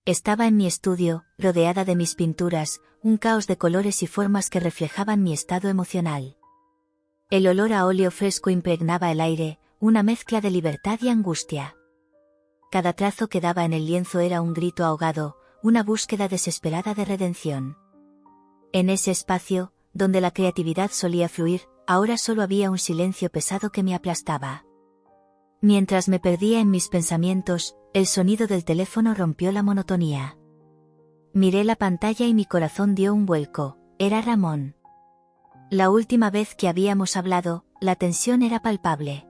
Estaba en mi estudio, rodeada de mis pinturas, un caos de colores y formas que reflejaban mi estado emocional. El olor a óleo fresco impregnaba el aire, una mezcla de libertad y angustia. Cada trazo que daba en el lienzo era un grito ahogado, una búsqueda desesperada de redención. En ese espacio, donde la creatividad solía fluir, ahora solo había un silencio pesado que me aplastaba. Mientras me perdía en mis pensamientos, el sonido del teléfono rompió la monotonía. Miré la pantalla y mi corazón dio un vuelco. Era Ramón. La última vez que habíamos hablado, la tensión era palpable.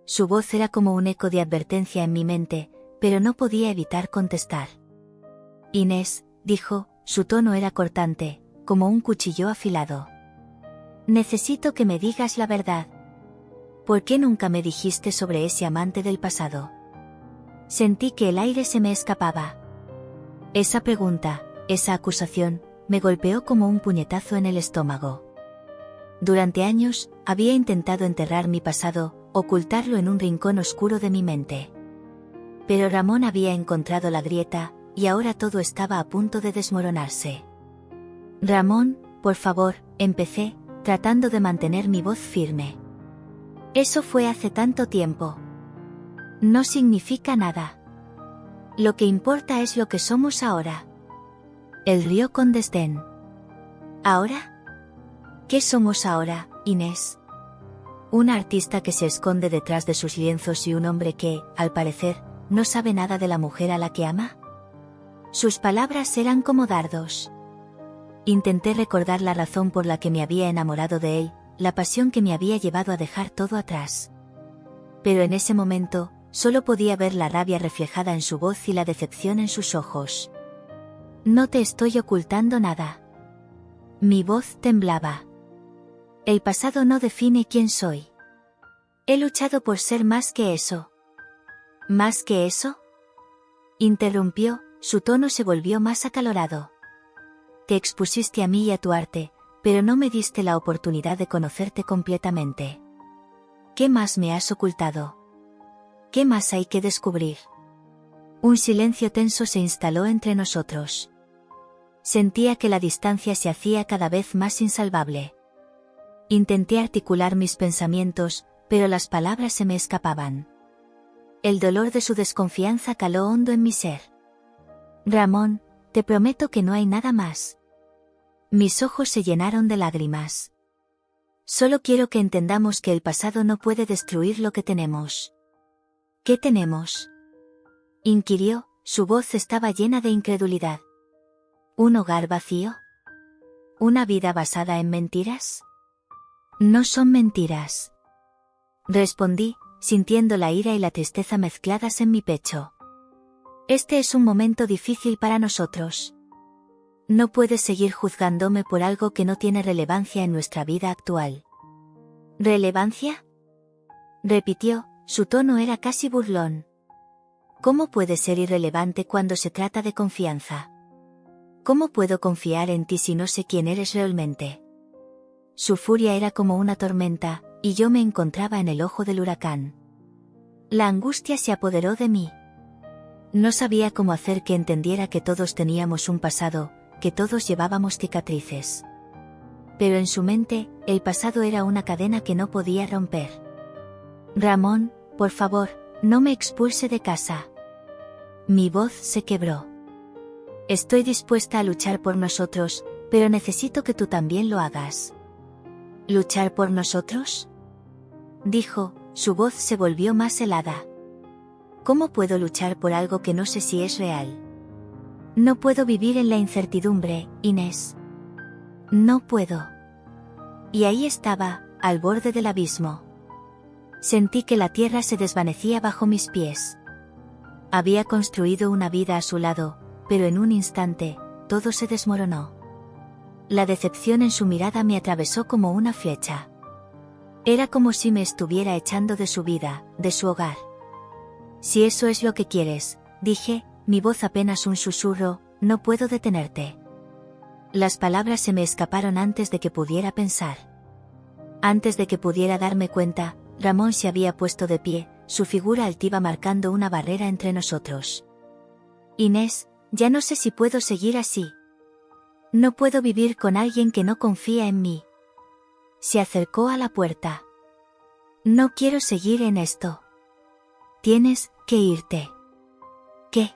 Su voz era como un eco de advertencia en mi mente, pero no podía evitar contestar. Inés, dijo, su tono era cortante, como un cuchillo afilado. Necesito que me digas la verdad. ¿Por qué nunca me dijiste sobre ese amante del pasado? Sentí que el aire se me escapaba. Esa pregunta, esa acusación, me golpeó como un puñetazo en el estómago. Durante años, había intentado enterrar mi pasado, ocultarlo en un rincón oscuro de mi mente. Pero Ramón había encontrado la grieta, y ahora todo estaba a punto de desmoronarse. Ramón, por favor, empecé, tratando de mantener mi voz firme. Eso fue hace tanto tiempo. No significa nada. Lo que importa es lo que somos ahora. Él rió con desdén. ¿Ahora? ¿Qué somos ahora, Inés? Una artista que se esconde detrás de sus lienzos y un hombre que, al parecer, no sabe nada de la mujer a la que ama. Sus palabras eran como dardos. Intenté recordar la razón por la que me había enamorado de él, la pasión que me había llevado a dejar todo atrás. Pero en ese momento, solo podía ver la rabia reflejada en su voz y la decepción en sus ojos. No te estoy ocultando nada. Mi voz temblaba. El pasado no define quién soy. He luchado por ser más que eso. ¿Más que eso? Interrumpió, su tono se volvió más acalorado. Te expusiste a mí y a tu arte, pero no me diste la oportunidad de conocerte completamente. ¿Qué más me has ocultado? ¿Qué más hay que descubrir? Un silencio tenso se instaló entre nosotros. Sentía que la distancia se hacía cada vez más insalvable. Intenté articular mis pensamientos, pero las palabras se me escapaban. El dolor de su desconfianza caló hondo en mi ser. Ramón, te prometo que no hay nada más. Mis ojos se llenaron de lágrimas. Solo quiero que entendamos que el pasado no puede destruir lo que tenemos. ¿Qué tenemos? Inquirió, su voz estaba llena de incredulidad. ¿Un hogar vacío? ¿Una vida basada en mentiras? No son mentiras. Respondí, sintiendo la ira y la tristeza mezcladas en mi pecho. Este es un momento difícil para nosotros. No puedes seguir juzgándome por algo que no tiene relevancia en nuestra vida actual. ¿Relevancia? Repitió, su tono era casi burlón. ¿Cómo puede ser irrelevante cuando se trata de confianza? ¿Cómo puedo confiar en ti si no sé quién eres realmente? Su furia era como una tormenta, y yo me encontraba en el ojo del huracán. La angustia se apoderó de mí. No sabía cómo hacer que entendiera que todos teníamos un pasado, que todos llevábamos cicatrices. Pero en su mente, el pasado era una cadena que no podía romper. Ramón, por favor, no me expulse de casa. Mi voz se quebró. Estoy dispuesta a luchar por nosotros, pero necesito que tú también lo hagas. ¿Luchar por nosotros? Dijo, su voz se volvió más helada. ¿Cómo puedo luchar por algo que no sé si es real? No puedo vivir en la incertidumbre, Inés. No puedo. Y ahí estaba, al borde del abismo. Sentí que la tierra se desvanecía bajo mis pies. Había construido una vida a su lado, pero en un instante, todo se desmoronó. La decepción en su mirada me atravesó como una flecha. Era como si me estuviera echando de su vida, de su hogar. Si eso es lo que quieres, dije, mi voz apenas un susurro, no puedo detenerte. Las palabras se me escaparon antes de que pudiera pensar. Antes de que pudiera darme cuenta, Ramón se había puesto de pie, su figura altiva marcando una barrera entre nosotros. Inés, Ya no sé si puedo seguir así. No puedo vivir con alguien que no confía en mí. Se acercó a la puerta. No quiero seguir en esto. Tienes que irte. ¿Qué?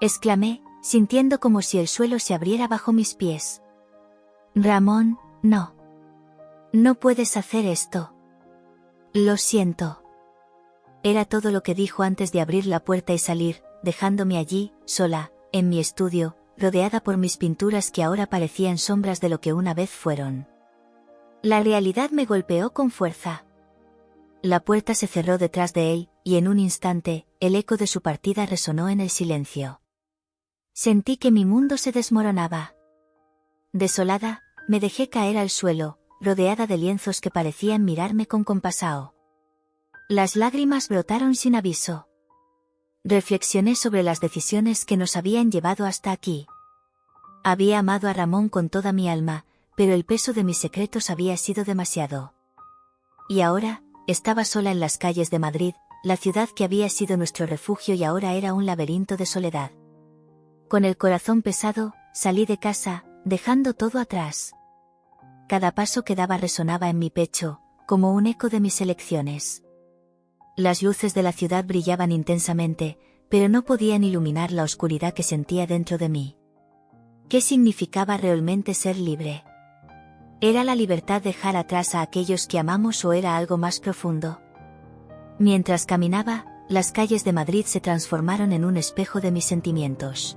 Exclamé, sintiendo como si el suelo se abriera bajo mis pies. Ramón, no. No puedes hacer esto. Lo siento. Era todo lo que dijo antes de abrir la puerta y salir, dejándome allí, sola, en mi estudio, rodeada por mis pinturas que ahora parecían sombras de lo que una vez fueron. La realidad me golpeó con fuerza. La puerta se cerró detrás de él, y en un instante, el eco de su partida resonó en el silencio. Sentí que mi mundo se desmoronaba. Desolada, me dejé caer al suelo, rodeada de lienzos que parecían mirarme con compasión. Las lágrimas brotaron sin aviso. Reflexioné sobre las decisiones que nos habían llevado hasta aquí. Había amado a Ramón con toda mi alma, pero el peso de mis secretos había sido demasiado. Y ahora, estaba sola en las calles de Madrid, la ciudad que había sido nuestro refugio y ahora era un laberinto de soledad. Con el corazón pesado, salí de casa, dejando todo atrás. Cada paso que daba resonaba en mi pecho, como un eco de mis elecciones. Las luces de la ciudad brillaban intensamente, pero no podían iluminar la oscuridad que sentía dentro de mí. ¿Qué significaba realmente ser libre? ¿Era la libertad dejar atrás a aquellos que amamos o era algo más profundo? Mientras caminaba, las calles de Madrid se transformaron en un espejo de mis sentimientos.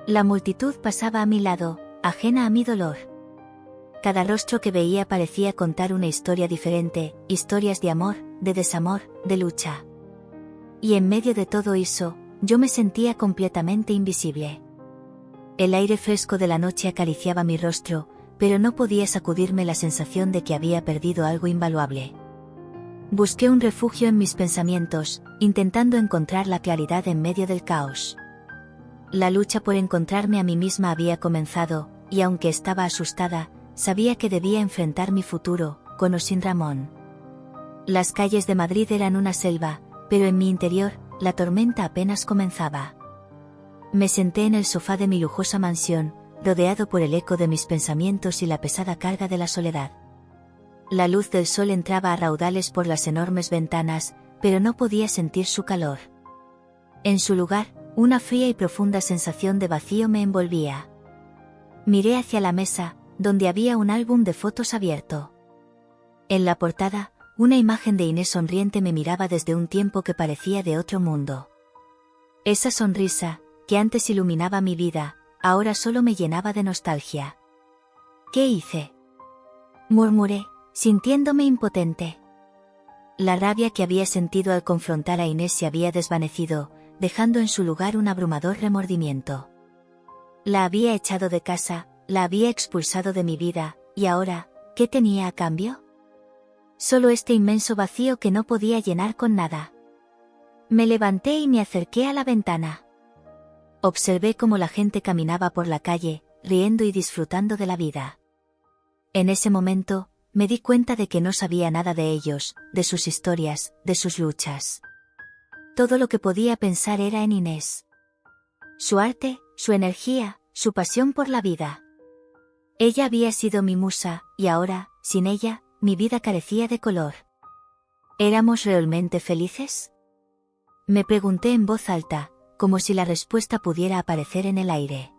La multitud pasaba a mi lado, ajena a mi dolor. Cada rostro que veía parecía contar una historia diferente, historias de amor, de desamor, de lucha. Y en medio de todo eso, yo me sentía completamente invisible. El aire fresco de la noche acariciaba mi rostro, pero no podía sacudirme la sensación de que había perdido algo invaluable. Busqué un refugio en mis pensamientos, intentando encontrar la claridad en medio del caos. La lucha por encontrarme a mí misma había comenzado, y aunque estaba asustada, sabía que debía enfrentar mi futuro, con o sin Ramón. Las calles de Madrid eran una selva, pero en mi interior, la tormenta apenas comenzaba. Me senté en el sofá de mi lujosa mansión, rodeado por el eco de mis pensamientos y la pesada carga de la soledad. La luz del sol entraba a raudales por las enormes ventanas, pero no podía sentir su calor. En su lugar, una fría y profunda sensación de vacío me envolvía. Miré hacia la mesa, donde había un álbum de fotos abierto. En la portada, una imagen de Inés sonriente me miraba desde un tiempo que parecía de otro mundo. Esa sonrisa, que antes iluminaba mi vida, ahora solo me llenaba de nostalgia. ¿Qué hice?, murmuré, sintiéndome impotente. La rabia que había sentido al confrontar a Inés se había desvanecido, dejando en su lugar un abrumador remordimiento. La había echado de casa, la había expulsado de mi vida, y ahora, ¿qué tenía a cambio? Solo este inmenso vacío que no podía llenar con nada. Me levanté y me acerqué a la ventana. Observé cómo la gente caminaba por la calle, riendo y disfrutando de la vida. En ese momento, me di cuenta de que no sabía nada de ellos, de sus historias, de sus luchas. Todo lo que podía pensar era en Inés. Su arte, su energía, su pasión por la vida. Ella había sido mi musa, y ahora, sin ella, mi vida carecía de color. ¿Éramos realmente felices?, me pregunté en voz alta, como si la respuesta pudiera aparecer en el aire.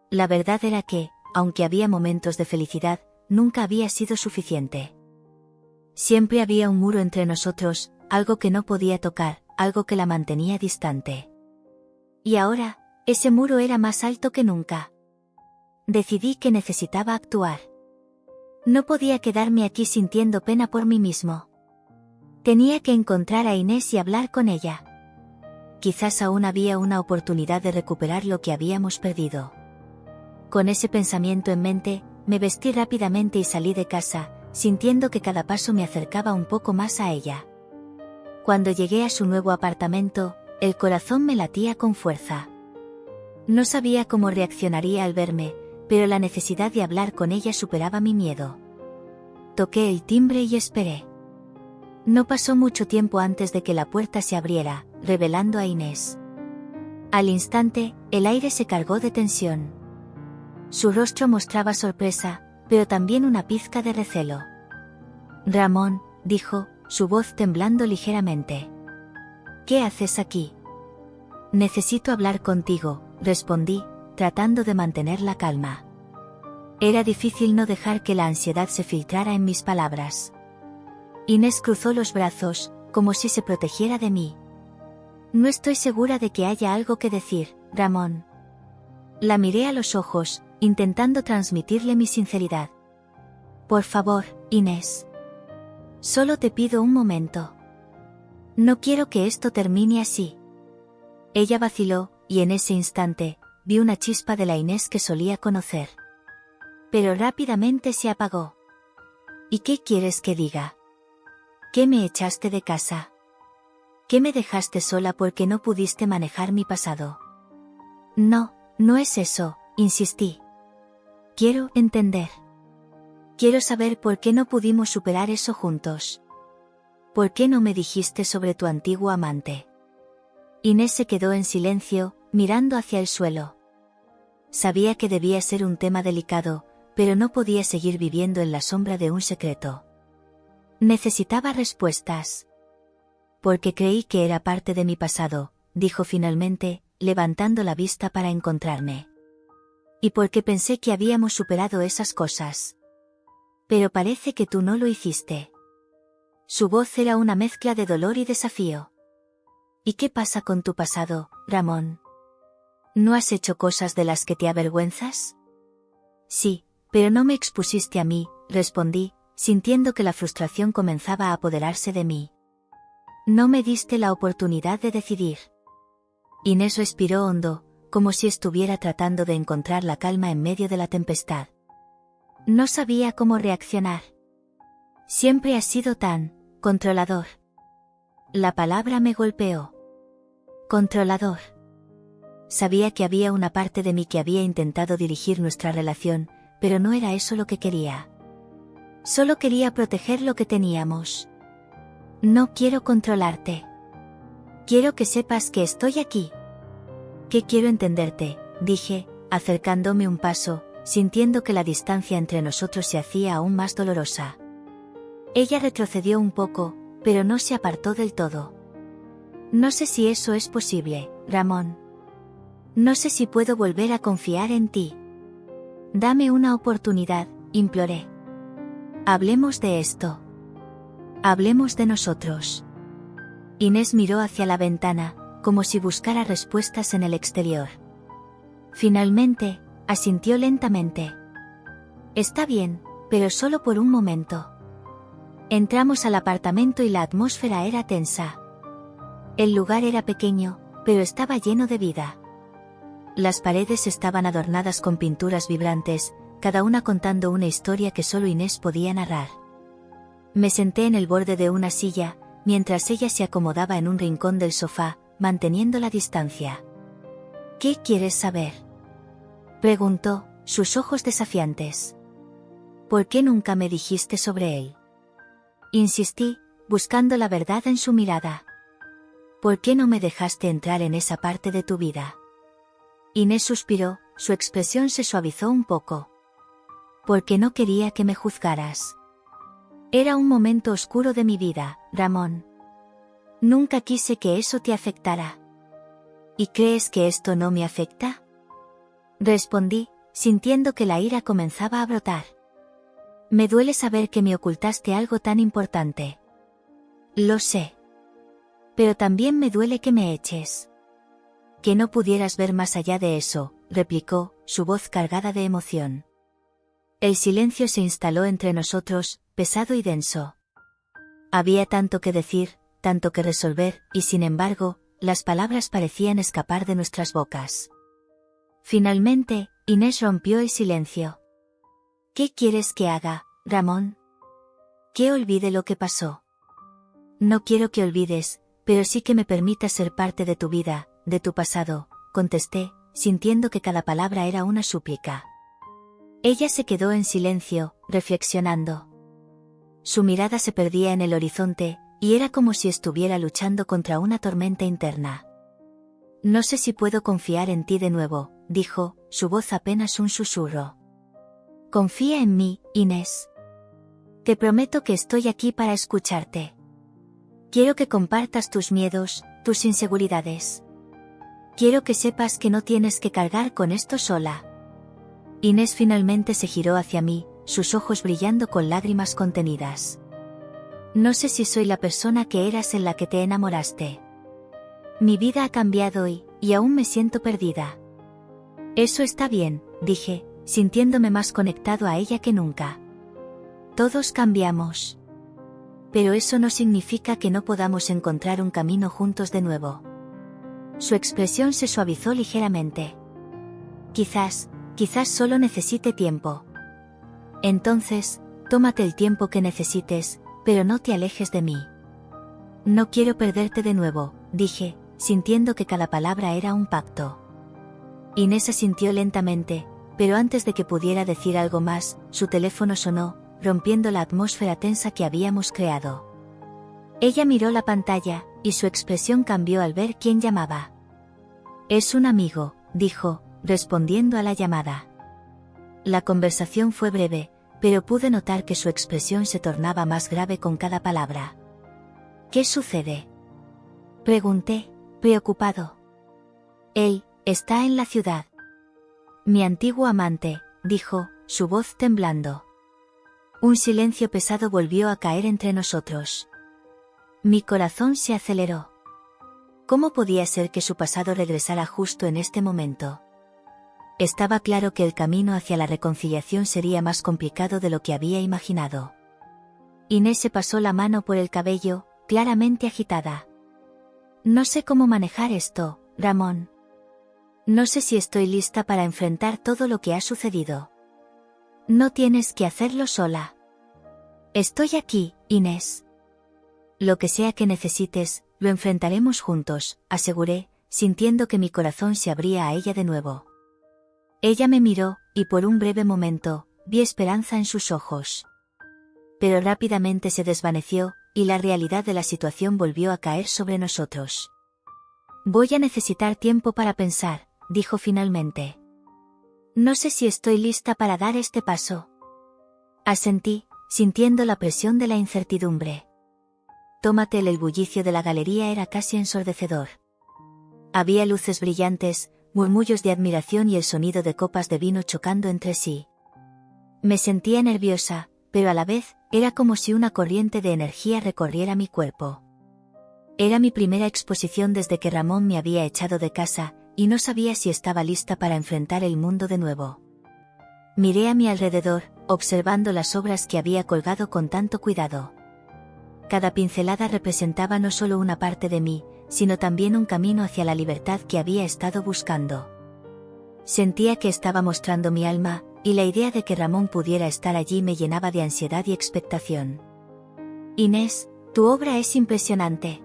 La verdad era que, aunque había momentos de felicidad, nunca había sido suficiente. Siempre había un muro entre nosotros, algo que no podía tocar, algo que la mantenía distante. Y ahora, ese muro era más alto que nunca. Decidí que necesitaba actuar. No podía quedarme aquí sintiendo pena por mí mismo. Tenía que encontrar a Inés y hablar con ella. Quizás aún había una oportunidad de recuperar lo que habíamos perdido. Con ese pensamiento en mente, me vestí rápidamente y salí de casa, sintiendo que cada paso me acercaba un poco más a ella. Cuando llegué a su nuevo apartamento, el corazón me latía con fuerza. No sabía cómo reaccionaría al verme, pero la necesidad de hablar con ella superaba mi miedo. Toqué el timbre y esperé. No pasó mucho tiempo antes de que la puerta se abriera, revelando a Inés. Al instante, el aire se cargó de tensión. Su rostro mostraba sorpresa, pero también una pizca de recelo. Ramón, dijo, su voz temblando ligeramente. ¿Qué haces aquí? Necesito hablar contigo, respondí, tratando de mantener la calma. Era difícil no dejar que la ansiedad se filtrara en mis palabras. Inés cruzó los brazos, como si se protegiera de mí. No estoy segura de que haya algo que decir, Ramón. La miré a los ojos, intentando transmitirle mi sinceridad. Por favor, Inés. Solo te pido un momento. No quiero que esto termine así. Ella vaciló, y en ese instante, vi una chispa de la Inés que solía conocer. Pero rápidamente se apagó. ¿Y qué quieres que diga? ¿Qué me echaste de casa? ¿Qué me dejaste sola porque no pudiste manejar mi pasado? No, no es eso, insistí. Quiero entender. Quiero saber por qué no pudimos superar eso juntos. ¿Por qué no me dijiste sobre tu antiguo amante? Inés se quedó en silencio, mirando hacia el suelo. Sabía que debía ser un tema delicado, pero no podía seguir viviendo en la sombra de un secreto. Necesitaba respuestas. Porque creí que era parte de mi pasado, dijo finalmente, levantando la vista para encontrarme. Y porque pensé que habíamos superado esas cosas. Pero parece que tú no lo hiciste. Su voz era una mezcla de dolor y desafío. ¿Y qué pasa con tu pasado, Ramón? ¿No has hecho cosas de las que te avergüenzas? Sí, pero no me expusiste a mí, respondí, sintiendo que la frustración comenzaba a apoderarse de mí. No me diste la oportunidad de decidir. Inés respiró hondo, como si estuviera tratando de encontrar la calma en medio de la tempestad. No sabía cómo reaccionar. Siempre has sido tan controlador. La palabra me golpeó. Controlador. Sabía que había una parte de mí que había intentado dirigir nuestra relación, pero no era eso lo que quería. Solo quería proteger lo que teníamos. No quiero controlarte. Quiero que sepas que estoy aquí. Que quiero entenderte, dije, acercándome un paso, sintiendo que la distancia entre nosotros se hacía aún más dolorosa. Ella retrocedió un poco, pero no se apartó del todo. No sé si eso es posible, Ramón. No sé si puedo volver a confiar en ti. Dame una oportunidad, imploré. Hablemos de esto. Hablemos de nosotros. Inés miró hacia la ventana, como si buscara respuestas en el exterior. Finalmente, asintió lentamente. Está bien, pero solo por un momento. Entramos al apartamento y la atmósfera era tensa. El lugar era pequeño, pero estaba lleno de vida. Las paredes estaban adornadas con pinturas vibrantes, cada una contando una historia que solo Inés podía narrar. Me senté en el borde de una silla, mientras ella se acomodaba en un rincón del sofá, manteniendo la distancia. ¿Qué quieres saber?, preguntó, sus ojos desafiantes. ¿Por qué nunca me dijiste sobre él? Insistí, buscando la verdad en su mirada. ¿Por qué no me dejaste entrar en esa parte de tu vida? Inés suspiró, su expresión se suavizó un poco. Porque no quería que me juzgaras. Era un momento oscuro de mi vida, Ramón. Nunca quise que eso te afectara. ¿Y crees que esto no me afecta?, respondí, sintiendo que la ira comenzaba a brotar. Me duele saber que me ocultaste algo tan importante. Lo sé. Pero también me duele que me eches. Que no pudieras ver más allá de eso, replicó, su voz cargada de emoción. El silencio se instaló entre nosotros, pesado y denso. Había tanto que decir, tanto que resolver, y sin embargo, las palabras parecían escapar de nuestras bocas. Finalmente, Inés rompió el silencio. ¿Qué quieres que haga, Ramón? Que olvide lo que pasó. No quiero que olvides, pero sí que me permitas ser parte de tu vida, de tu pasado, contesté, sintiendo que cada palabra era una súplica. Ella se quedó en silencio, reflexionando. Su mirada se perdía en el horizonte, y era como si estuviera luchando contra una tormenta interna. No sé si puedo confiar en ti de nuevo, dijo, su voz apenas un susurro. Confía en mí, Inés. Te prometo que estoy aquí para escucharte. Quiero que compartas tus miedos, tus inseguridades. Quiero que sepas que no tienes que cargar con esto sola. Inés finalmente se giró hacia mí, sus ojos brillando con lágrimas contenidas. No sé si soy la persona que eras en la que te enamoraste. Mi vida ha cambiado y aún me siento perdida. Eso está bien, dije, sintiéndome más conectado a ella que nunca. Todos cambiamos. Pero eso no significa que no podamos encontrar un camino juntos de nuevo. Su expresión se suavizó ligeramente. Quizás solo necesite tiempo. Entonces, tómate el tiempo que necesites, pero no te alejes de mí. No quiero perderte de nuevo, dije, sintiendo que cada palabra era un pacto. Inés asintió lentamente, pero antes de que pudiera decir algo más, su teléfono sonó, rompiendo la atmósfera tensa que habíamos creado. Ella miró la pantalla, y su expresión cambió al ver quién llamaba. Es un amigo, dijo, respondiendo a la llamada. La conversación fue breve, pero pude notar que su expresión se tornaba más grave con cada palabra. ¿Qué sucede?, pregunté, preocupado. Él está en la ciudad. Mi antiguo amante, dijo, su voz temblando. Un silencio pesado volvió a caer entre nosotros. Mi corazón se aceleró. ¿Cómo podía ser que su pasado regresara justo en este momento? Estaba claro que el camino hacia la reconciliación sería más complicado de lo que había imaginado. Inés se pasó la mano por el cabello, claramente agitada. No sé cómo manejar esto, Ramón. No sé si estoy lista para enfrentar todo lo que ha sucedido. No tienes que hacerlo sola. Estoy aquí, Inés. Lo que sea que necesites, lo enfrentaremos juntos, aseguré, sintiendo que mi corazón se abría a ella de nuevo. Ella me miró, y por un breve momento, vi esperanza en sus ojos. Pero rápidamente se desvaneció, y la realidad de la situación volvió a caer sobre nosotros. Voy a necesitar tiempo para pensar, dijo finalmente. No sé si estoy lista para dar este paso. Asentí, sintiendo la presión de la incertidumbre. Tómate, el bullicio de la galería era casi ensordecedor. Había luces brillantes, murmullos de admiración y el sonido de copas de vino chocando entre sí. Me sentía nerviosa, pero a la vez, era como si una corriente de energía recorriera mi cuerpo. Era mi primera exposición desde que Ramón me había echado de casa, y no sabía si estaba lista para enfrentar el mundo de nuevo. Miré a mi alrededor, observando las obras que había colgado con tanto cuidado. Cada pincelada representaba no solo una parte de mí, sino también un camino hacia la libertad que había estado buscando. Sentía que estaba mostrando mi alma, y la idea de que Ramón pudiera estar allí me llenaba de ansiedad y expectación. Inés, tu obra es impresionante.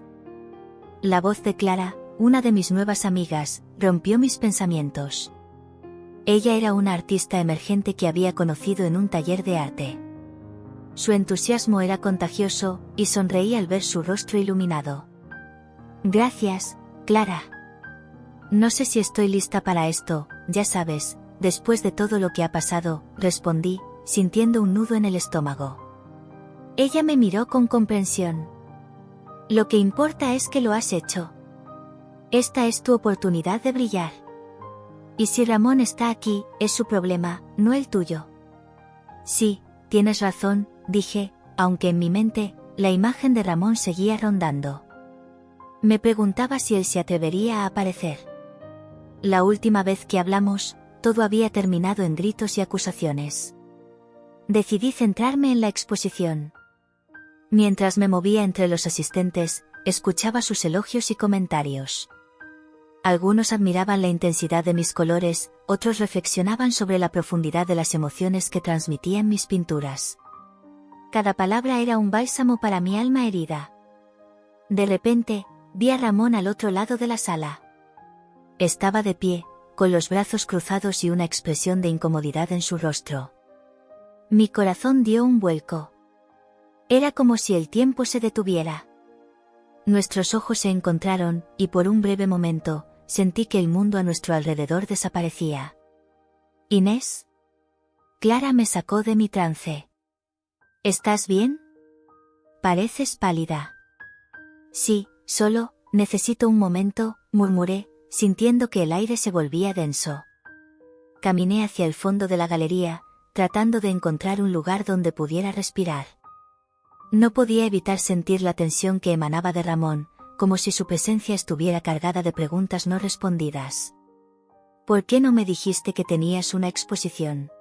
La voz de Clara, una de mis nuevas amigas, rompió mis pensamientos. Ella era una artista emergente que había conocido en un taller de arte. Su entusiasmo era contagioso, y sonreí al ver su rostro iluminado. Gracias, Clara. No sé si estoy lista para esto, ya sabes, después de todo lo que ha pasado, respondí, sintiendo un nudo en el estómago. Ella me miró con comprensión. Lo que importa es que lo has hecho. Esta es tu oportunidad de brillar. Y si Ramón está aquí, es su problema, no el tuyo. Sí, tienes razón, dije, aunque en mi mente, la imagen de Ramón seguía rondando. Me preguntaba si él se atrevería a aparecer. La última vez que hablamos, todo había terminado en gritos y acusaciones. Decidí centrarme en la exposición. Mientras me movía entre los asistentes, escuchaba sus elogios y comentarios. Algunos admiraban la intensidad de mis colores, otros reflexionaban sobre la profundidad de las emociones que transmitían mis pinturas. Cada palabra era un bálsamo para mi alma herida. De repente, vi a Ramón al otro lado de la sala. Estaba de pie, con los brazos cruzados y una expresión de incomodidad en su rostro. Mi corazón dio un vuelco. Era como si el tiempo se detuviera. Nuestros ojos se encontraron, y por un breve momento, sentí que el mundo a nuestro alrededor desaparecía. ¿Inés? Clara me sacó de mi trance. ¿Estás bien? Pareces pálida. Sí, solo, necesito un momento, murmuré, sintiendo que el aire se volvía denso. Caminé hacia el fondo de la galería, tratando de encontrar un lugar donde pudiera respirar. No podía evitar sentir la tensión que emanaba de Ramón, como si su presencia estuviera cargada de preguntas no respondidas. ¿Por qué no me dijiste que tenías una exposición?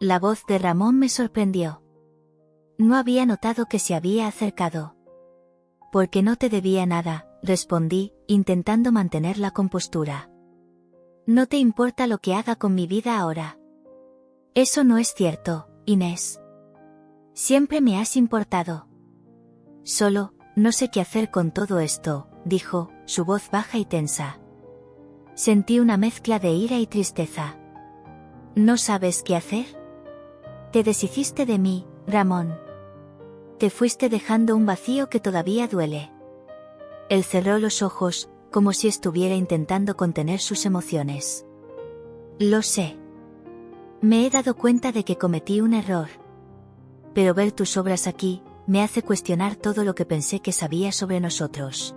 La voz de Ramón me sorprendió. No había notado que se había acercado. Porque no te debía nada, respondí, intentando mantener la compostura. No te importa lo que haga con mi vida ahora. Eso no es cierto, Inés. Siempre me has importado. Solo, no sé qué hacer con todo esto, dijo, su voz baja y tensa. Sentí una mezcla de ira y tristeza. ¿No sabes qué hacer? Te deshiciste de mí, Ramón. Te fuiste dejando un vacío que todavía duele. Él cerró los ojos, como si estuviera intentando contener sus emociones. Lo sé. Me he dado cuenta de que cometí un error. Pero ver tus obras aquí, me hace cuestionar todo lo que pensé que sabía sobre nosotros.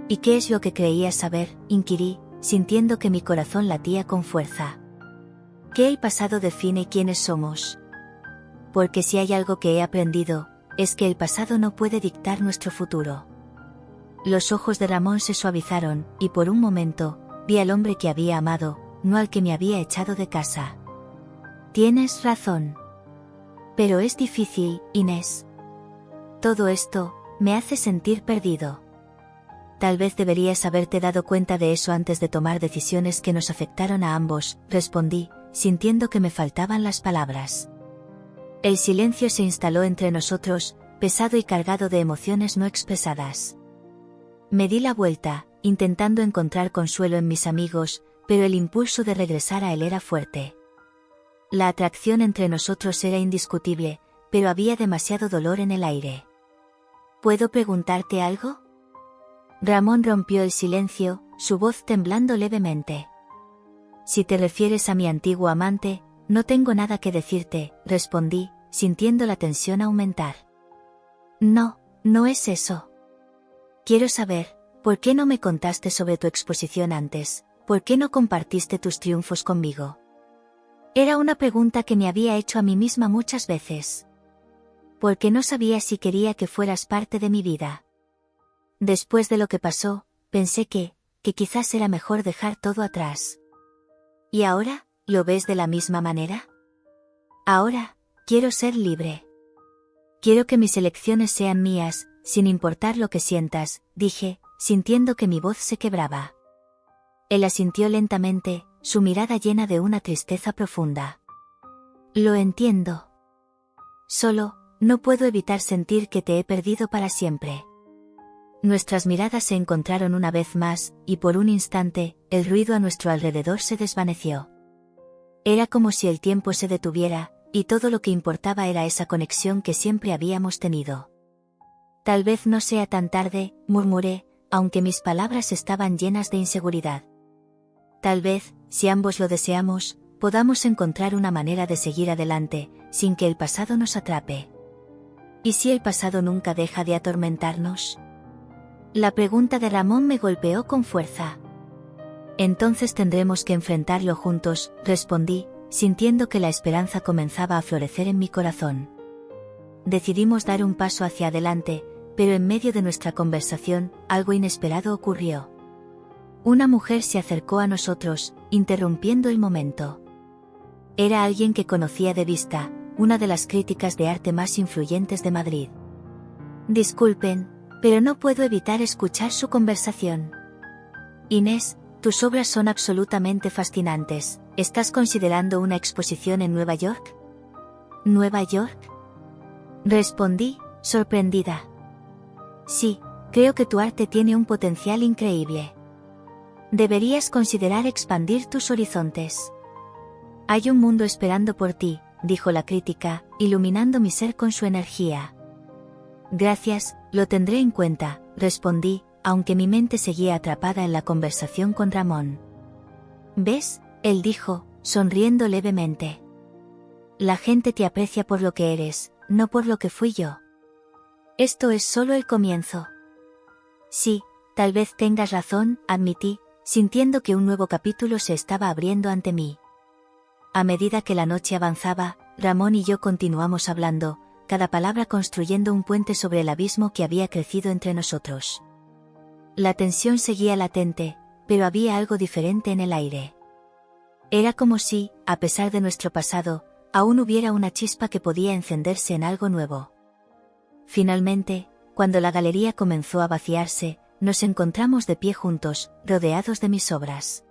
¿Y qué es lo que creías saber?, inquirí, sintiendo que mi corazón latía con fuerza. ¿Qué el pasado define quiénes somos? Porque si hay algo que he aprendido, es que el pasado no puede dictar nuestro futuro. Los ojos de Ramón se suavizaron, y por un momento, vi al hombre que había amado, no al que me había echado de casa. Tienes razón. Pero es difícil, Inés. Todo esto, me hace sentir perdido. Tal vez deberías haberte dado cuenta de eso antes de tomar decisiones que nos afectaron a ambos, respondí, sintiendo que me faltaban las palabras. El silencio se instaló entre nosotros, pesado y cargado de emociones no expresadas. Me di la vuelta, intentando encontrar consuelo en mis amigos, pero el impulso de regresar a él era fuerte. La atracción entre nosotros era indiscutible, pero había demasiado dolor en el aire. ¿Puedo preguntarte algo? Ramón rompió el silencio, su voz temblando levemente. Si te refieres a mi antiguo amante, no tengo nada que decirte, respondí, sintiendo la tensión aumentar. No, no es eso. Quiero saber, ¿por qué no me contaste sobre tu exposición antes? ¿Por qué no compartiste tus triunfos conmigo? Era una pregunta que me había hecho a mí misma muchas veces. Porque no sabía si quería que fueras parte de mi vida. Después de lo que pasó, pensé que quizás era mejor dejar todo atrás. ¿Y ahora, lo ves de la misma manera? Ahora, quiero ser libre. Quiero que mis elecciones sean mías, sin importar lo que sientas, dije, sintiendo que mi voz se quebraba. Él asintió lentamente, su mirada llena de una tristeza profunda. Lo entiendo. Solo, no puedo evitar sentir que te he perdido para siempre. Nuestras miradas se encontraron una vez más, y por un instante, el ruido a nuestro alrededor se desvaneció. Era como si el tiempo se detuviera, y todo lo que importaba era esa conexión que siempre habíamos tenido. Tal vez no sea tan tarde, murmuré, aunque mis palabras estaban llenas de inseguridad. Tal vez, si ambos lo deseamos, podamos encontrar una manera de seguir adelante, sin que el pasado nos atrape. ¿Y si el pasado nunca deja de atormentarnos? La pregunta de Ramón me golpeó con fuerza. Entonces tendremos que enfrentarlo juntos, respondí, sintiendo que la esperanza comenzaba a florecer en mi corazón. Decidimos dar un paso hacia adelante, pero en medio de nuestra conversación, algo inesperado ocurrió. Una mujer se acercó a nosotros, interrumpiendo el momento. Era alguien que conocía de vista, una de las críticas de arte más influyentes de Madrid. Disculpen, pero no puedo evitar escuchar su conversación. Inés, tus obras son absolutamente fascinantes. ¿Estás considerando una exposición en Nueva York? ¿Nueva York? Respondí, sorprendida. Sí, creo que tu arte tiene un potencial increíble. Deberías considerar expandir tus horizontes. Hay un mundo esperando por ti, dijo la crítica, iluminando mi ser con su energía. Gracias, lo tendré en cuenta, respondí, aunque mi mente seguía atrapada en la conversación con Ramón. ¿Ves?, él dijo, sonriendo levemente. La gente te aprecia por lo que eres, no por lo que fui yo. Esto es solo el comienzo. Sí, tal vez tengas razón, admití, sintiendo que un nuevo capítulo se estaba abriendo ante mí. A medida que la noche avanzaba, Ramón y yo continuamos hablando, cada palabra construyendo un puente sobre el abismo que había crecido entre nosotros. La tensión seguía latente, pero había algo diferente en el aire. Era como si, a pesar de nuestro pasado, aún hubiera una chispa que podía encenderse en algo nuevo. Finalmente, cuando la galería comenzó a vaciarse, nos encontramos de pie juntos, rodeados de mis obras.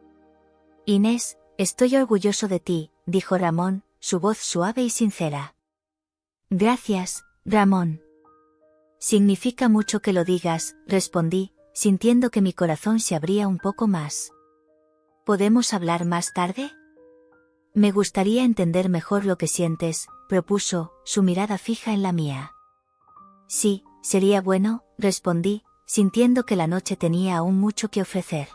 Inés, estoy orgulloso de ti, dijo Ramón, su voz suave y sincera. Gracias, Ramón. Significa mucho que lo digas, respondí, sintiendo que mi corazón se abría un poco más. ¿Podemos hablar más tarde? Me gustaría entender mejor lo que sientes, propuso, su mirada fija en la mía. Sí, sería bueno, respondí, sintiendo que la noche tenía aún mucho que ofrecer.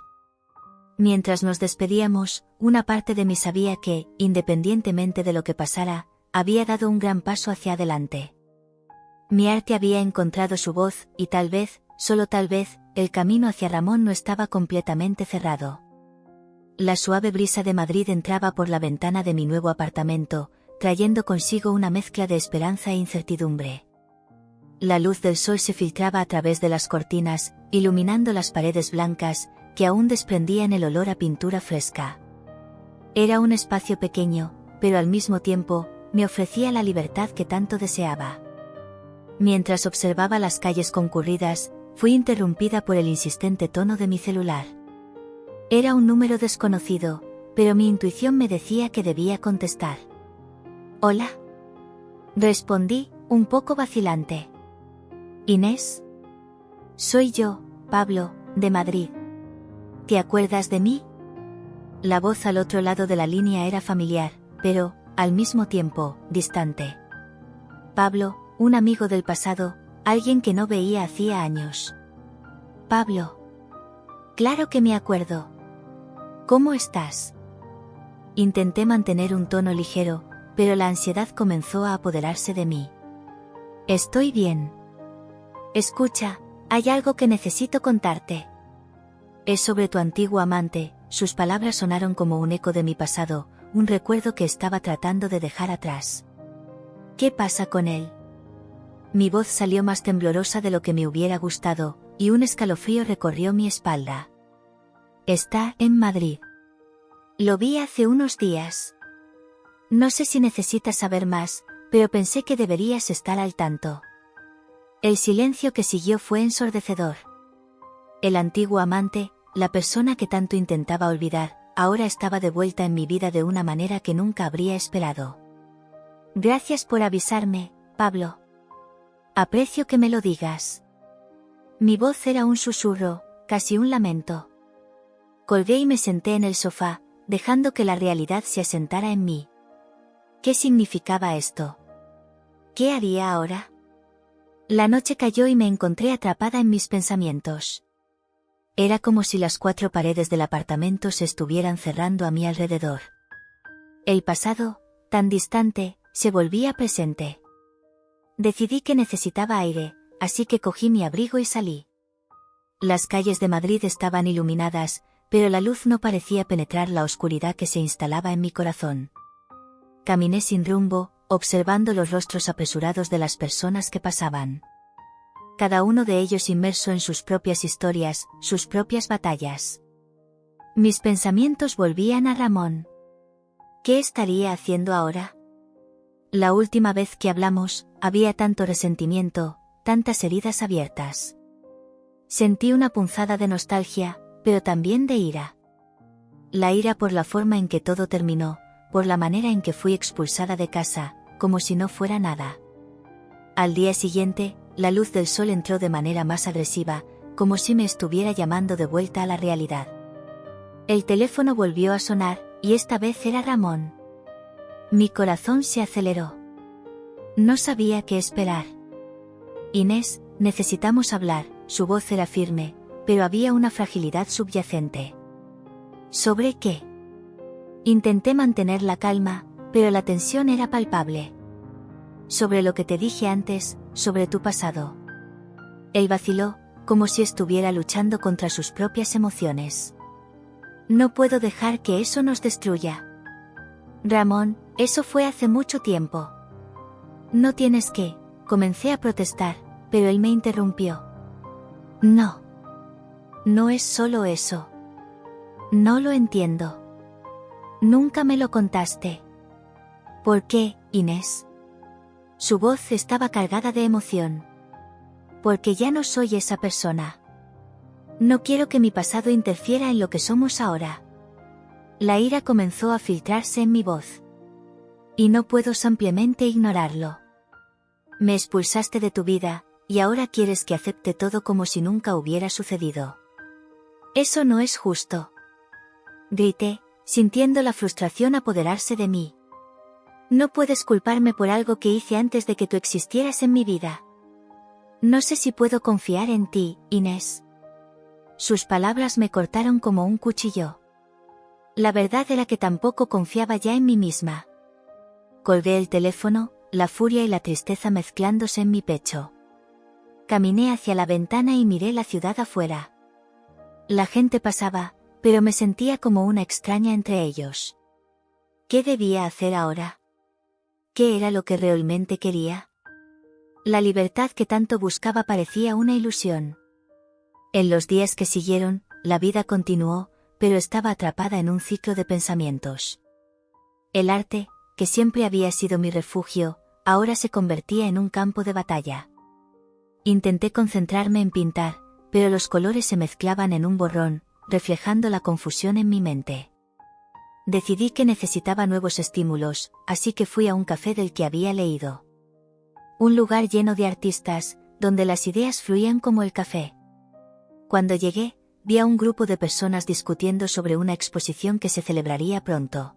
Mientras nos despedíamos, una parte de mí sabía que, independientemente de lo que pasara, había dado un gran paso hacia adelante. Mi arte había encontrado su voz, y tal vez, solo tal vez, el camino hacia Ramón no estaba completamente cerrado. La suave brisa de Madrid entraba por la ventana de mi nuevo apartamento, trayendo consigo una mezcla de esperanza e incertidumbre. La luz del sol se filtraba a través de las cortinas, iluminando las paredes blancas, que aún desprendían el olor a pintura fresca. Era un espacio pequeño, pero al mismo tiempo, me ofrecía la libertad que tanto deseaba. Mientras observaba las calles concurridas, fui interrumpida por el insistente tono de mi celular. Era un número desconocido, pero mi intuición me decía que debía contestar. «Hola». Respondí, un poco vacilante. «¿Inés?» «Soy yo, Pablo, de Madrid. ¿Te acuerdas de mí?» La voz al otro lado de la línea era familiar, pero, al mismo tiempo, distante. Pablo, un amigo del pasado, alguien que no veía hacía años. «Pablo». «Claro que me acuerdo. ¿Cómo estás?» Intenté mantener un tono ligero, pero la ansiedad comenzó a apoderarse de mí. «Estoy bien. Escucha, hay algo que necesito contarte. Es sobre tu antiguo amante». Sus palabras sonaron como un eco de mi pasado, un recuerdo que estaba tratando de dejar atrás. «¿Qué pasa con él?» Mi voz salió más temblorosa de lo que me hubiera gustado, y un escalofrío recorrió mi espalda. «Está en Madrid. Lo vi hace unos días. No sé si necesitas saber más, pero pensé que deberías estar al tanto». El silencio que siguió fue ensordecedor. El antiguo amante, la persona que tanto intentaba olvidar, ahora estaba de vuelta en mi vida de una manera que nunca habría esperado. «Gracias por avisarme, Pablo. Aprecio que me lo digas». Mi voz era un susurro, casi un lamento. Colgué y me senté en el sofá, dejando que la realidad se asentara en mí. ¿Qué significaba esto? ¿Qué haría ahora? La noche cayó y me encontré atrapada en mis pensamientos. Era como si las 4 paredes del apartamento se estuvieran cerrando a mi alrededor. El pasado, tan distante, se volvía presente. Decidí que necesitaba aire, así que cogí mi abrigo y salí. Las calles de Madrid estaban iluminadas, pero la luz no parecía penetrar la oscuridad que se instalaba en mi corazón. Caminé sin rumbo, observando los rostros apresurados de las personas que pasaban. Cada uno de ellos inmerso en sus propias historias, sus propias batallas. Mis pensamientos volvían a Ramón. ¿Qué estaría haciendo ahora? La última vez que hablamos, había tanto resentimiento, tantas heridas abiertas. Sentí una punzada de nostalgia, pero también de ira. La ira por la forma en que todo terminó, por la manera en que fui expulsada de casa, como si no fuera nada. Al día siguiente, la luz del sol entró de manera más agresiva, como si me estuviera llamando de vuelta a la realidad. El teléfono volvió a sonar, y esta vez era Ramón. Mi corazón se aceleró. No sabía qué esperar. «Inés, necesitamos hablar», su voz era firme, pero había una fragilidad subyacente. ¿Sobre qué? Intenté mantener la calma, pero la tensión era palpable. Sobre lo que te dije antes, sobre tu pasado. Él vaciló, como si estuviera luchando contra sus propias emociones. No puedo dejar que eso nos destruya. Ramón, eso fue hace mucho tiempo. No tienes que, comencé a protestar, pero él me interrumpió. No. No es solo eso. No lo entiendo. Nunca me lo contaste. ¿Por qué, Inés? Su voz estaba cargada de emoción. Porque ya no soy esa persona. No quiero que mi pasado interfiera en lo que somos ahora. La ira comenzó a filtrarse en mi voz. Y no puedo simplemente ignorarlo. Me expulsaste de tu vida, y ahora quieres que acepte todo como si nunca hubiera sucedido. Eso no es justo. Grité, sintiendo la frustración apoderarse de mí. No puedes culparme por algo que hice antes de que tú existieras en mi vida. No sé si puedo confiar en ti, Inés. Sus palabras me cortaron como un cuchillo. La verdad era que tampoco confiaba ya en mí misma. Colgué el teléfono, la furia y la tristeza mezclándose en mi pecho. Caminé hacia la ventana y miré la ciudad afuera. La gente pasaba, pero me sentía como una extraña entre ellos. ¿Qué debía hacer ahora? ¿Qué era lo que realmente quería? La libertad que tanto buscaba parecía una ilusión. En los días que siguieron, la vida continuó, pero estaba atrapada en un ciclo de pensamientos. El arte, que siempre había sido mi refugio, ahora se convertía en un campo de batalla. Intenté concentrarme en pintar, pero los colores se mezclaban en un borrón, reflejando la confusión en mi mente. Decidí que necesitaba nuevos estímulos, así que fui a un café del que había leído. Un lugar lleno de artistas, donde las ideas fluían como el café. Cuando llegué, vi a un grupo de personas discutiendo sobre una exposición que se celebraría pronto.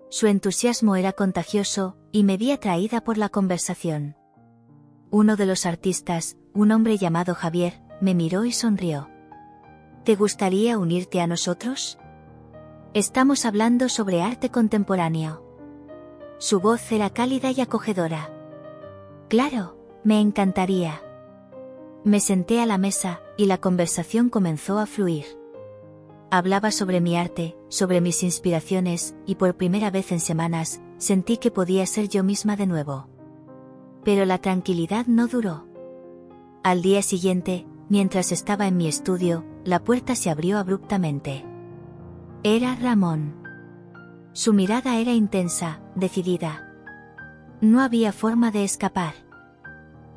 Su entusiasmo era contagioso, y me vi atraída por la conversación. Uno de los artistas, un hombre llamado Javier, me miró y sonrió. ¿Te gustaría unirte a nosotros? Estamos hablando sobre arte contemporáneo. Su voz era cálida y acogedora. Claro, me encantaría. Me senté a la mesa, y la conversación comenzó a fluir. Hablaba sobre mi arte, sobre mis inspiraciones, y por primera vez en semanas, sentí que podía ser yo misma de nuevo. Pero la tranquilidad no duró. Al día siguiente, mientras estaba en mi estudio, la puerta se abrió abruptamente. Era Ramón. Su mirada era intensa, decidida. No había forma de escapar.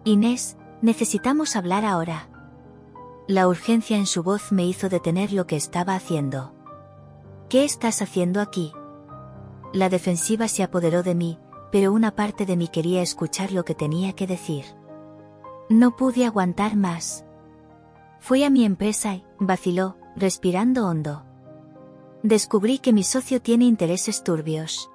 Inés, necesitamos hablar ahora. La urgencia en su voz me hizo detener lo que estaba haciendo. ¿Qué estás haciendo aquí? La defensiva se apoderó de mí, pero una parte de mí quería escuchar lo que tenía que decir. No pude aguantar más. Fui a mi empresa y, vaciló, respirando hondo. Descubrí que mi socio tiene intereses turbios.